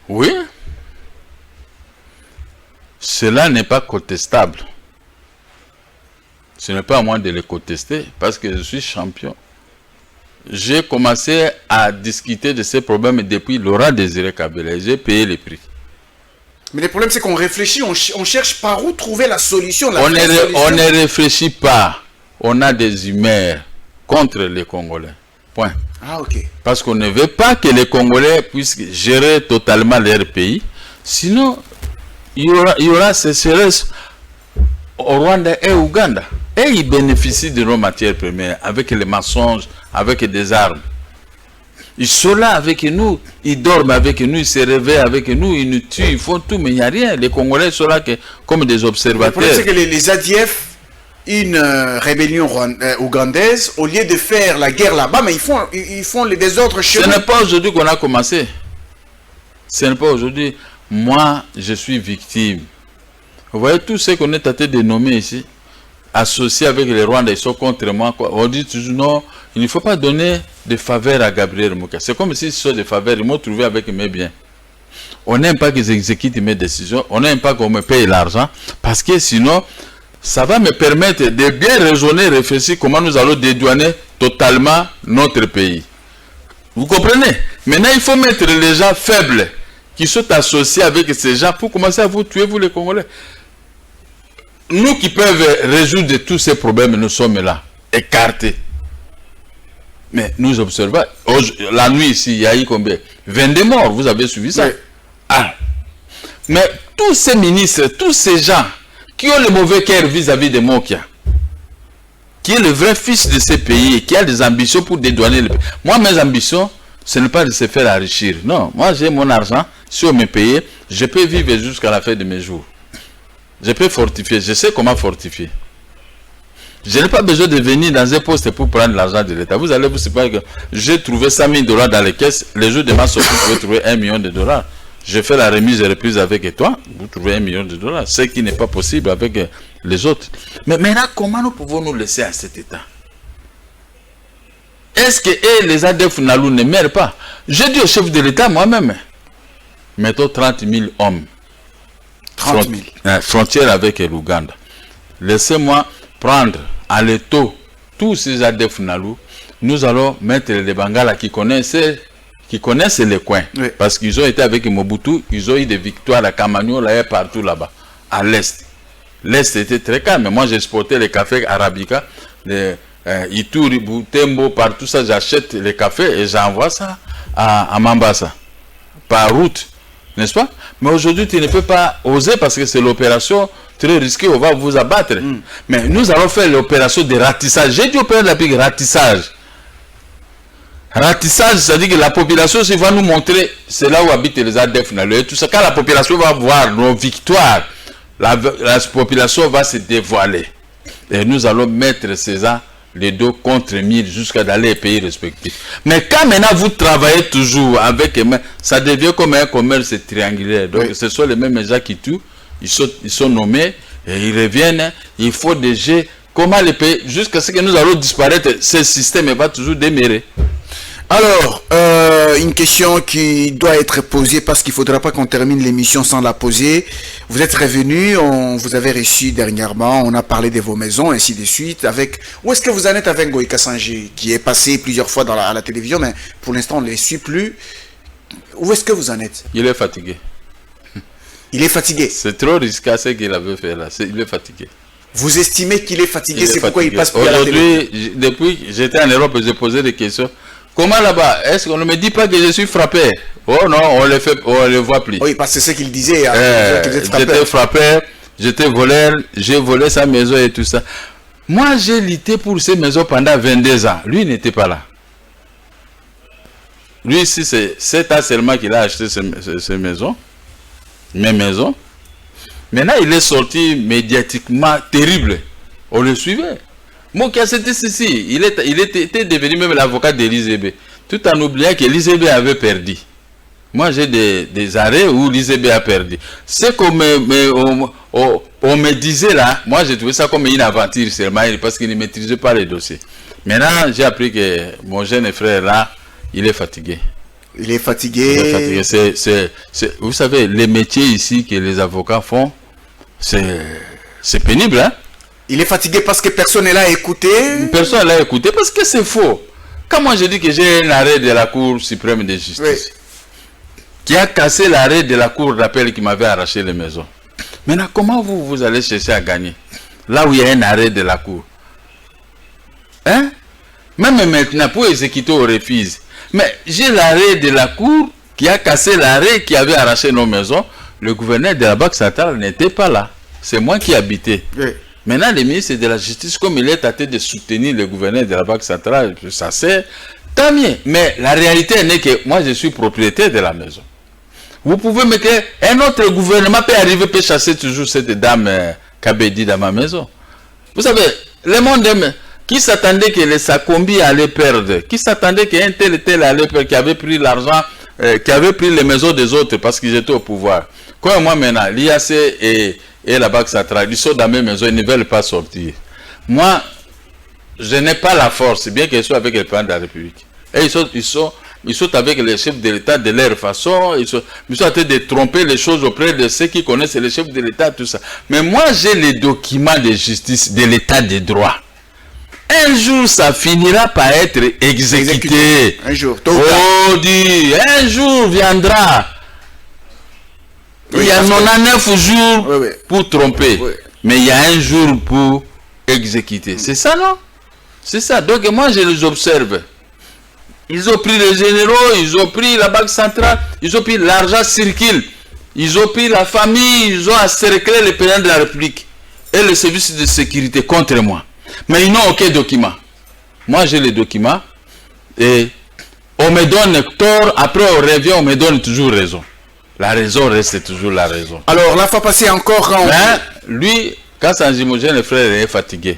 Oui. Cela n'est pas contestable. Ce n'est pas à moi de le contester parce que je suis champion. J'ai commencé à discuter de ces problèmes depuis Laurent Désiré Kabila. J'ai payé les prix. Mais le problème, c'est qu'on réfléchit, on cherche par où trouver la solution. On ne réfléchit pas. On a des humeurs contre les Congolais. Point. Ah, ok. Parce qu'on ne veut pas que les Congolais puissent gérer totalement leur pays. Sinon, il y aura sécheresse au Rwanda et au Ouganda. Et ils bénéficient de nos matières premières avec les mensonges, avec des armes. Ils sont là avec nous, ils dorment avec nous, ils se réveillent avec nous, ils nous tuent, ils font tout, mais il n'y a rien. Les Congolais sont là comme des observateurs. Le problème, c'est que les ADF, une rébellion ougandaise, au lieu de faire la guerre là-bas, mais ils font les désordres chez nous. Ce n'est pas aujourd'hui qu'on a commencé. Ce n'est pas aujourd'hui. Moi, je suis victime. Vous voyez tout ce qu'on est tenté de nommer ici, associés avec les Rwandais, ils sont contre moi. On dit toujours non, il ne faut pas donner de faveurs à Gabriel Moka. C'est comme si ce sont des faveurs, ils m'ont trouvé avec mes biens. On n'aime pas qu'ils exécutent mes décisions, on n'aime pas qu'on me paye l'argent, parce que sinon, ça va me permettre de bien raisonner, réfléchir comment nous allons dédouaner totalement notre pays. Vous comprenez? Maintenant, il faut mettre les gens faibles qui sont associés avec ces gens pour commencer à vous tuer, vous les Congolais. Nous qui peuvent résoudre tous ces problèmes, nous sommes là, écartés. Mais nous observons, la nuit ici, il y a eu combien? 22 morts, vous avez suivi ça? Oui. Ah. Mais tous ces ministres, tous ces gens qui ont le mauvais cœur vis-à-vis de Mokia, qui est le vrai fils de ces pays, qui a des ambitions pour dédouaner le pays. Moi, mes ambitions, ce n'est pas de se faire enrichir. Non, moi j'ai mon argent, si on me paye, je peux vivre jusqu'à la fin de mes jours. Je peux fortifier, je sais comment fortifier. Je n'ai pas besoin de venir dans un poste pour prendre l'argent de l'État. Vous allez vous séparer que j'ai trouvé 100 000 $ dans les caisses. Les jours de ma sortie, vous pouvez trouver $1 million. Je fais la remise et reprise avec toi, vous trouvez $1 million. Ce qui n'est pas possible avec les autres. Mais maintenant, comment nous pouvons nous laisser à cet état? Est-ce que les ADF Nalu ne meurent pas? J'ai dit au chef de l'État moi-même, mettons 30 000 hommes. 30 000. Frontière avec l'Ouganda. Laissez-moi prendre à l'étau tous ces ADF Nalu. Nous allons mettre les Bangala qui connaissent qui connaissent les coins. Oui. Parce qu'ils ont été avec Mobutu, ils ont eu des victoires à Kamagno, là et partout là-bas, à l'est. L'est était très calme. Moi, j'exportais les cafés Arabica, les Ituri, Butembo, partout ça, j'achète les cafés et j'envoie ça à Mambasa, par route, n'est-ce pas? Mais aujourd'hui, tu ne peux pas oser parce que c'est l'opération très risquée, on va vous abattre. Mais nous allons faire l'opération de ratissage. J'ai dit opération de ratissage. Ratissage, c'est-à-dire que la population se va nous montrer, c'est là où habitent les ADF, tout ça. Quand la population va voir nos victoires, la population va se dévoiler. Et nous allons mettre César les deux contre 1000 jusqu'à dans les pays respectifs. Mais quand maintenant vous travaillez toujours avec, ça devient comme un commerce triangulaire. Donc ce sont les mêmes gens qui tuent, ils sont nommés et ils reviennent. Il faut déjà comment les pays, jusqu'à ce que nous allons disparaître, ce système va toujours demeurer. Alors, une question qui doit être posée parce qu'il ne faudra pas qu'on termine l'émission sans la poser. Vous êtes revenu, on vous avait reçu dernièrement, on a parlé de vos maisons, ainsi de suite. Où est-ce que vous en êtes avec Ngoï Kassangé, qui est passé plusieurs fois à la télévision, mais pour l'instant on ne les suit plus. Où est-ce que vous en êtes? Il est fatigué. Il est fatigué. C'est trop risqué ce qu'il avait fait là. Il est fatigué. Vous estimez qu'il est fatigué, c'est pourquoi il passe plus à la télé? Aujourd'hui, depuis que j'étais en Europe, j'ai posé des questions. Comment là-bas? Est-ce qu'on ne me dit pas que je suis frappé? Oh non, on le voit plus. Oui, parce que c'est ce qu'il disait. J'étais frappé, j'étais voleur, j'ai volé sa maison et tout ça. Moi, j'ai lutté pour ces maisons pendant 22 ans. Lui, il n'était pas là. Lui, ici, c'est 7 ans seulement qu'il a acheté ces maisons. Mes maisons. Maintenant, il est sorti médiatiquement terrible. On le suivait. Mon cas, c'était ceci. Il était devenu même l'avocat d'Elysée, tout en oubliant qu'Elysée avait perdu. Moi, j'ai des arrêts où Elysée a perdu. Ce qu'on on me disait là, moi, j'ai trouvé ça comme une aventure seulement, parce qu'il ne maîtrisait pas les dossiers. Maintenant, j'ai appris que mon jeune frère là, il est fatigué. Il est fatigué. Il est fatigué. Vous savez, les métiers ici que les avocats font, c'est pénible, hein? Il est fatigué parce que personne n'est là à écouter. Personne n'est là à écouter parce que c'est faux. Quand moi je dis que j'ai un arrêt de la Cour suprême de justice qui a cassé l'arrêt de la Cour d'appel qui m'avait arraché les maisons. Maintenant, comment vous allez chercher à gagner là où il y a un arrêt de la Cour? Hein? Même maintenant, pour exécuter au refuse. Mais j'ai l'arrêt de la Cour qui a cassé l'arrêt qui avait arraché nos maisons. Le gouverneur de la Banque centrale n'était pas là. C'est moi qui habitais. Maintenant, le ministre de la Justice, comme il est tenté de soutenir le gouverneur de la Banque centrale, ça c'est tant mieux. Mais la réalité n'est que moi, je suis propriétaire de la maison. Vous pouvez me dire, un autre gouvernement peut arriver, peut chasser toujours cette dame Kabedi dans ma maison. Vous savez, le monde qui s'attendait que les Sakombi allaient perdre, qui s'attendait qu'un tel allait perdre, qui avait pris l'argent, qui avait pris les maisons des autres parce qu'ils étaient au pouvoir. Comme moi maintenant, l'IAC et la Banque centrale, ils sont dans mes maisons, ils ne veulent pas sortir. Moi, je n'ai pas la force, bien qu'ils soient avec le président de la République. Et ils sont avec les chefs de l'État de leur façon, ils sont en train de tromper les choses auprès de ceux qui connaissent les chefs de l'État, tout ça. Mais moi, j'ai les documents de justice de l'État de droit. Un jour, ça finira par être exécuté. Un jour. Oh, dit, un jour viendra. Il y a 99 jours pour tromper. Mais il y a un jour pour exécuter. C'est ça, non? C'est ça. Donc, moi, je les observe. Ils ont pris les généraux, ils ont pris la Banque centrale, ils ont pris l'argent circule. Ils ont pris la famille, ils ont encerclé le président de la République et le service de sécurité contre moi. Mais ils n'ont aucun document. Moi, j'ai les documents et on me donne tort, après on revient, on me donne toujours raison. La raison reste toujours la raison. Alors, la fois passée encore... lui, quand Sanjimogène, le frère, est fatigué.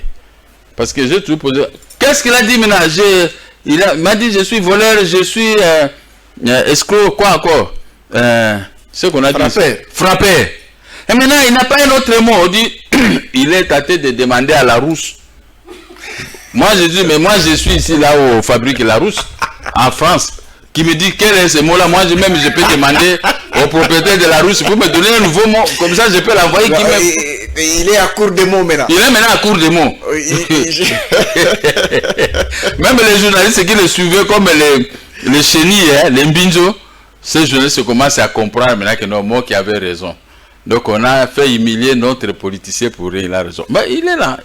Parce que j'ai toujours posé... Qu'est-ce qu'il a dit maintenant? Il m'a dit, je suis voleur, je suis escroc, quoi encore? Ce qu'on a dit. Frappé. Et maintenant, il n'a pas un autre mot. On dit, il est tenté de demander à la Rousse. Moi, je dis, mais moi, je suis ici, là où on fabrique la Rousse, en France. Qui me dit quel est ce mot-là. Moi, je peux demander au propriétaire de la Rousse pour me donner un nouveau mot. Comme ça, je peux l'envoyer. Il est à court de mots maintenant. Il est maintenant à court de mots. Même les journalistes qui le suivaient comme les chenilles, hein, les mbinjo, ces journalistes commencent à comprendre maintenant que non, moi qui avait raison. Donc on a fait humilier notre politicien pour rien, il a raison. Mais il est là.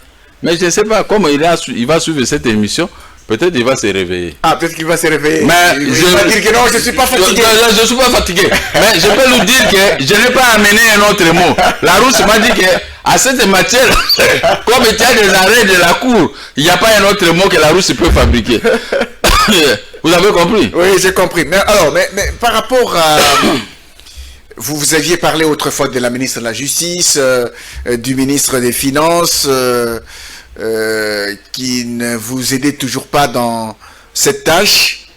Mais je ne sais pas comment il va suivre cette émission. Peut-être il va se réveiller. Ah, peut-être qu'il va se réveiller. Mais je vais dire que non, je ne suis pas fatigué. Je ne suis pas fatigué. Mais je peux lui dire que je n'ai pas amené un autre mot. La Rousse m'a dit que à cette matière, comme il y a des arrêts de la cour, il n'y a pas un autre mot que la Rousse peut fabriquer. Vous avez compris? Oui, j'ai compris. Mais alors, mais par rapport à... Vous aviez parlé autrefois de la ministre de la Justice, du ministre des Finances, qui ne vous aidait toujours pas dans cette tâche.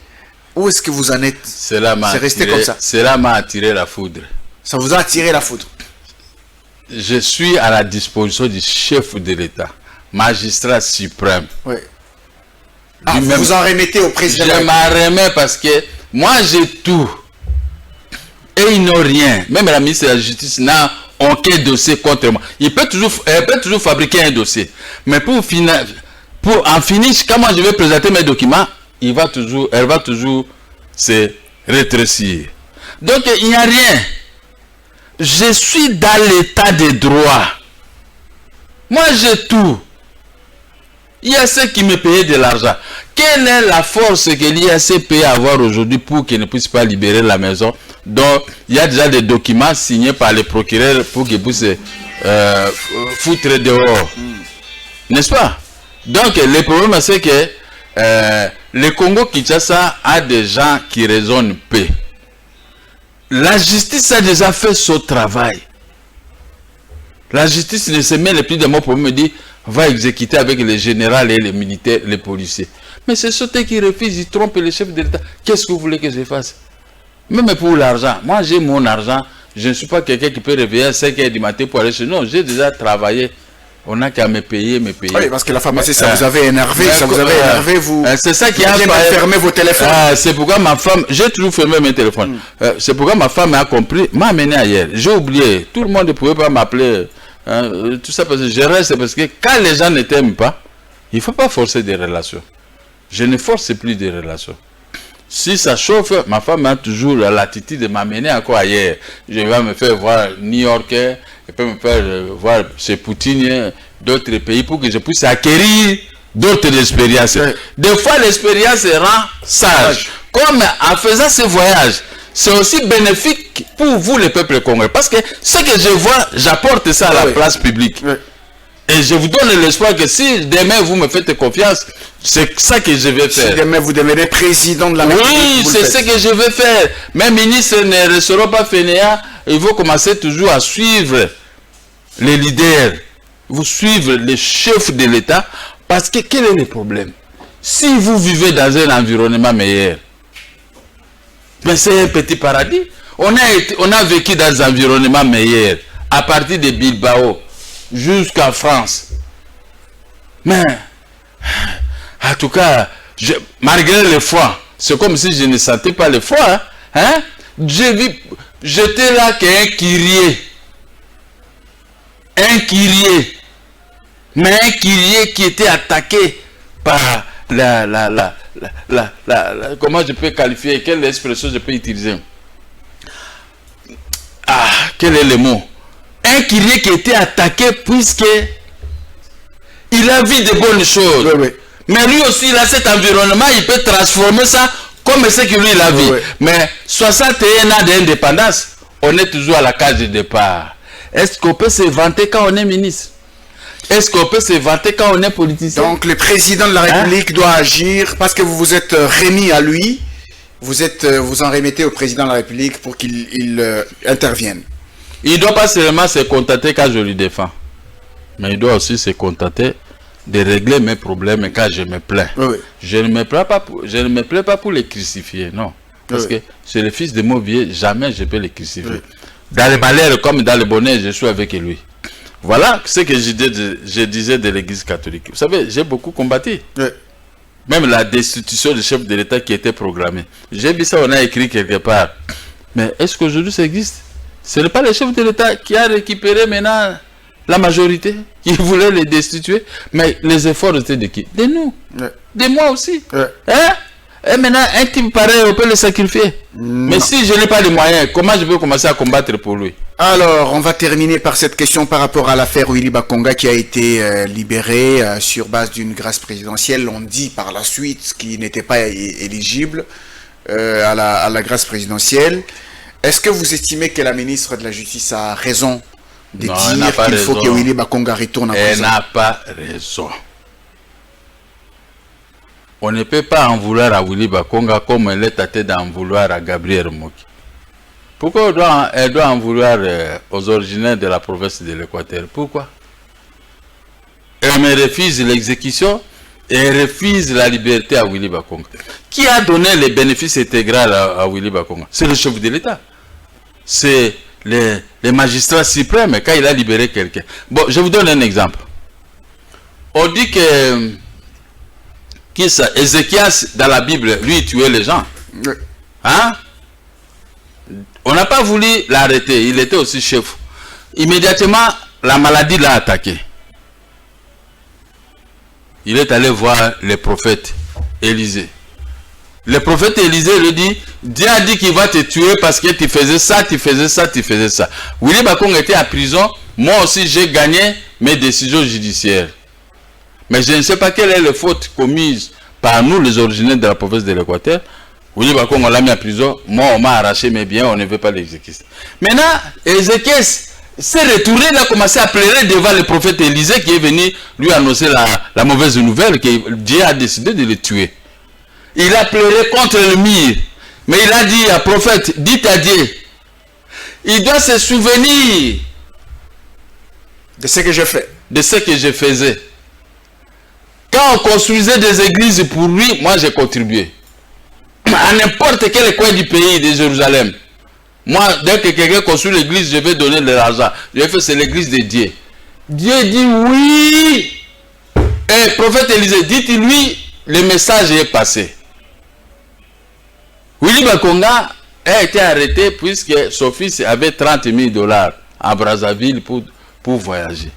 Où est-ce que vous en êtes? C'est resté comme ça. Cela m'a attiré la foudre. Ça vous a attiré la foudre? Je suis à la disposition du chef de l'État, magistrat suprême. Oui. Ah, vous vous en remettez au président? Je m'en remets parce que moi j'ai tout. Et ils n'ont rien. Même la ministre de la Justice n'a aucun dossier contre moi. Elle peut toujours fabriquer un dossier. Mais pour en finir, quand moi je vais présenter mes documents, elle va toujours se rétrécir. Donc il n'y a rien. Je suis dans l'état de droit. Moi j'ai tout. Il y a ceux qui me payaient de l'argent. Quelle est la force que l'IAC peut avoir aujourd'hui pour qu'il ne puisse pas libérer la maison? Donc, il y a déjà des documents signés par les procureurs pour qu'ils puissent foutre dehors. N'est-ce pas? Donc, le problème, c'est que le Congo-Kinshasa a des gens qui raisonnent peu. La justice a déjà fait son travail. La justice ne se met les plus de mots pour me dire va exécuter avec les généraux et les militaires, les policiers. Mais c'est ceux qui refusent, ils trompent les chefs de l'État. Qu'est-ce que vous voulez que je fasse? Même pour l'argent. Moi, j'ai mon argent. Je ne suis pas quelqu'un qui peut réveiller à 5 h du matin pour aller chez nous. Non, j'ai déjà travaillé. On n'a qu'à me payer. Oui, parce que la pharmacie, ça vous avait énervé. Ça vous avait énervé, vous. C'est ça qui a fermé vos téléphones. C'est pourquoi ma femme, j'ai toujours fermé mes téléphones. C'est pourquoi ma femme a compris, m'a amené ailleurs. J'ai oublié. Tout le monde ne pouvait pas m'appeler. Tout ça parce que je reste, parce que quand les gens ne t'aiment pas, il ne faut pas forcer des relations. Je ne force plus des relations. Si ça chauffe, ma femme a toujours l'attitude de m'amener encore ailleurs. Je vais me faire voir New York, je peux me faire voir chez Poutine, d'autres pays pour que je puisse acquérir d'autres expériences. Oui. Des fois, l'expérience rend sage. Comme en faisant ce voyage, c'est aussi bénéfique pour vous, le peuple congolais. Parce que ce que je vois, j'apporte ça à la place publique. Oui. Et je vous donne l'espoir que si demain vous me faites confiance, c'est ça que je vais faire. Si demain vous devenez président de la République. Oui, c'est ce que je vais faire. Mes ministres ne resteront pas fainéants. Ils vont commencer toujours à suivre les leaders. Vous suivre les chefs de l'État. Parce que quel est le problème? Si vous vivez dans un environnement meilleur, ben c'est un petit paradis. On a vécu dans un environnement meilleur. À partir de Bilbao jusqu'en France. Mais, en tout cas, malgré le froid, c'est comme si je ne sentais pas le froid. Hein? J'étais là qu'un kyrie. Un kyrie. Mais un kyrie qui était attaqué par comment je peux qualifier, quelle expression je peux utiliser? Ah, quel est le mot? Un kyrie qui était attaqué puisque il a vu de bonnes choses. Oui, oui. Mais lui aussi, il a cet environnement, il peut transformer ça comme ce que lui il a vu. Oui, oui. Mais 61 ans d'indépendance, on est toujours à la case de départ. Est-ce qu'on peut se vanter quand on est ministre? Est-ce qu'on peut se vanter quand on est politicien? Donc le président de la République doit agir parce que vous vous êtes remis à lui. Vous en remettez au président de la République pour qu'il intervienne. Il ne doit pas seulement se contenter quand je lui défends. Mais il doit aussi se contenter de régler mes problèmes quand je me plains. Oui, oui. Je ne me plains pas pour les crucifier, non. Parce que c'est le fils de Mauvier, jamais je peux les crucifier. Oui. Dans le malheur comme dans le bonheur, je suis avec lui. Voilà ce que je disais de l'église catholique. Vous savez, j'ai beaucoup combattu. Oui. Même la destitution du chef de l'État qui était programmée. J'ai vu ça, on a écrit quelque part. Mais est-ce qu'aujourd'hui ça existe? Ce n'est pas le chef de l'État qui a récupéré maintenant la majorité, qui voulait les destituer. Mais les efforts étaient de qui? De nous. Ouais. De moi aussi. Ouais. Hein? Et maintenant, un type pareil, on peut le sacrifier. Mais si je n'ai pas les moyens, comment je peux commencer à combattre pour lui? Alors, on va terminer par cette question par rapport à l'affaire Willy Bakonga qui a été libéré sur base d'une grâce présidentielle. On dit par la suite qu'il n'était pas éligible à la grâce présidentielle. Est-ce que vous estimez que la ministre de la Justice a raison de dire qu'il faut que Willy Bakonga retourne en prison? Elle n'a pas raison. On ne peut pas en vouloir à Willy Bakonga comme elle est tâtée d'en vouloir à Gabriel Moki. Pourquoi elle doit en vouloir aux originaires de la province de l'Équateur? Pourquoi? Elle me refuse l'exécution et elle refuse la liberté à Willy Bakonga. Qui a donné les bénéfices intégraux à Willy Bakonga? C'est le chef de l'État. C'est les magistrats suprêmes quand il a libéré quelqu'un. Bon, je vous donne un exemple. On dit que Ézéchias, dans la Bible, lui, il tuait les gens. Hein? On n'a pas voulu l'arrêter. Il était aussi chef. Immédiatement, la maladie l'a attaqué. Il est allé voir le prophète Élisée. Le prophète Élisée lui dit, Dieu a dit qu'il va te tuer parce que tu faisais ça, tu faisais ça, tu faisais ça. Willy Bakonga était en prison. Moi aussi, j'ai gagné mes décisions judiciaires. Mais je ne sais pas quelle est la faute commise par nous, les originaires de la province de l'Équateur. Willy Bakonga, on l'a mis en prison. Moi, on m'a arraché mes biens, on ne veut pas l'exécuter. Maintenant, Ézéchias s'est retourné, il a commencé à pleurer devant le prophète Élisée qui est venu lui annoncer la mauvaise nouvelle que Dieu a décidé de le tuer. Il a pleuré contre le mur. Mais il a dit à prophète, dites à Dieu, il doit se souvenir de ce que je fais. De ce que je faisais. Quand on construisait des églises pour lui, moi j'ai contribué. À n'importe quel coin du pays de Jérusalem. Moi, dès que quelqu'un construit l'église, je vais donner de l'argent. Je vais faire, c'est l'église de Dieu. Dieu dit oui. Et prophète Élisée, dites-lui, le message est passé. Willy Bakonga a été arrêté puisque son fils avait 30 000 $ à Brazzaville pour voyager.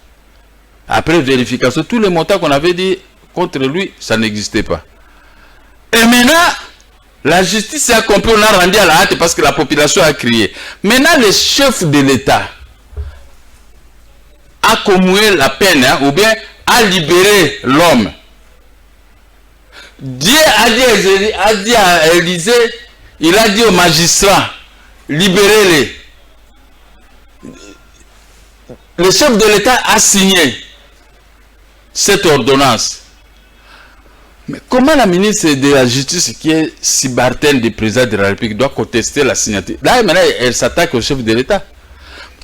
Après vérification, tous les montants qu'on avait dit contre lui, ça n'existait pas. Et maintenant, la justice a compris, on a rendu à la hâte parce que la population a crié. Maintenant, le chef de l'État a commué la peine, hein, ou bien a libéré l'homme. Dieu a dit à Élisée, il a dit aux magistrats, libérez-les. Le chef de l'État a signé cette ordonnance. Mais comment la ministre de la Justice, qui est subalterne du président de la République, doit contester la signature? Là, maintenant, elle s'attaque au chef de l'État.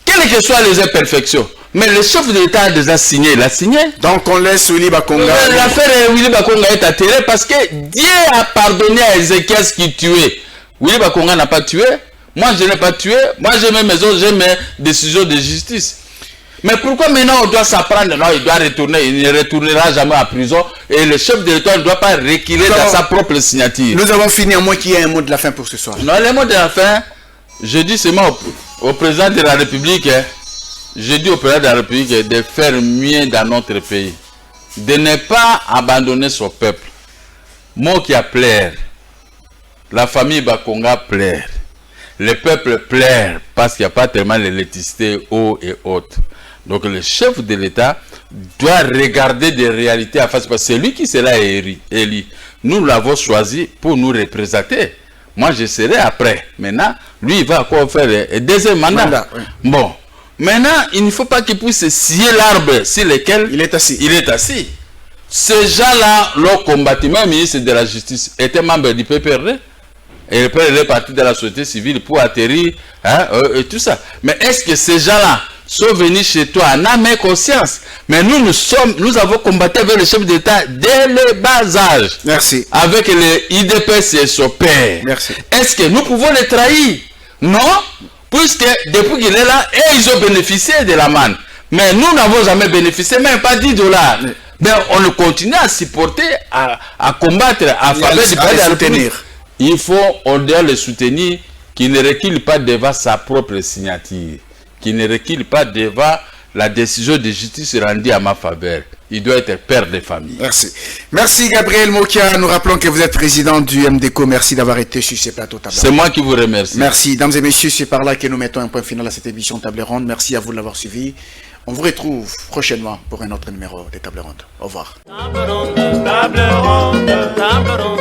Quelles que soient les imperfections, mais le chef de l'État a déjà signé, il a signé. Donc on laisse Willy Bakonga. L'affaire Willy Bakonga est atterrée parce que Dieu a pardonné à Ézéchias qui tuait. Willy Bakonga n'a pas tué. Moi, je n'ai pas tué. Moi, j'ai mes maisons, j'ai mes décisions de justice. Mais pourquoi maintenant on doit s'apprendre? Non, il doit retourner, il ne retournera jamais à prison. Et le chef de l'État ne doit pas reculer dans sa propre signature. Nous avons fini, à moins qu'il y ait un mot de la fin pour ce soir. Non, le mot de la fin, je dis seulement au président de la République, je dis au président de la République de faire mieux dans notre pays. De ne pas abandonner son peuple. Moi qui a plaire, la famille Bakonga plaire. Le peuple plaire parce qu'il n'y a pas tellement l'électricité eau et haute. Donc le chef de l'État doit regarder des réalités à face. Parce que c'est lui qui sera élu. Nous l'avons choisi pour nous représenter. Moi je serai après. Maintenant, lui il va encore faire un deuxième mandat. Oui. Bon. Maintenant, il ne faut pas qu'il puisse scier l'arbre sur lequel il est assis. Ces gens-là l'ont combattu. Même le ministre de la Justice était membre du PPRD. Et le PPRD est parti de la société civile pour atterrir, hein, et tout ça. Mais est-ce que ces gens-là sont venus chez toi en âme et conscience? Mais nous avons combattu avec le chef d'État dès le bas âge. Merci. Avec les IDPS et son père. Merci. Est-ce que nous pouvons les trahir? Non. Puisque depuis qu'il est là, et ils ont bénéficié de la manne. Mais nous n'avons jamais bénéficié, même pas 10 $. Mais on continue à supporter, à combattre, à faveur du pays, à soutenir. Il faut, on doit le soutenir, qu'il ne recule pas devant sa propre signature, qu'il ne recule pas devant la décision de justice rendue à ma faveur. il doit être père de famille. Merci. Merci Gabriel Mokia. Nous rappelons que vous êtes président du MDCO. Merci d'avoir été sur ce plateau Table Ronde. C'est moi qui vous remercie. Merci. Mesdames et messieurs, c'est par là que nous mettons un point final à cette émission Table Ronde. Merci à vous de l'avoir suivi. On vous retrouve prochainement pour un autre numéro de Table Ronde. Au revoir. Table ronde, table ronde, table ronde.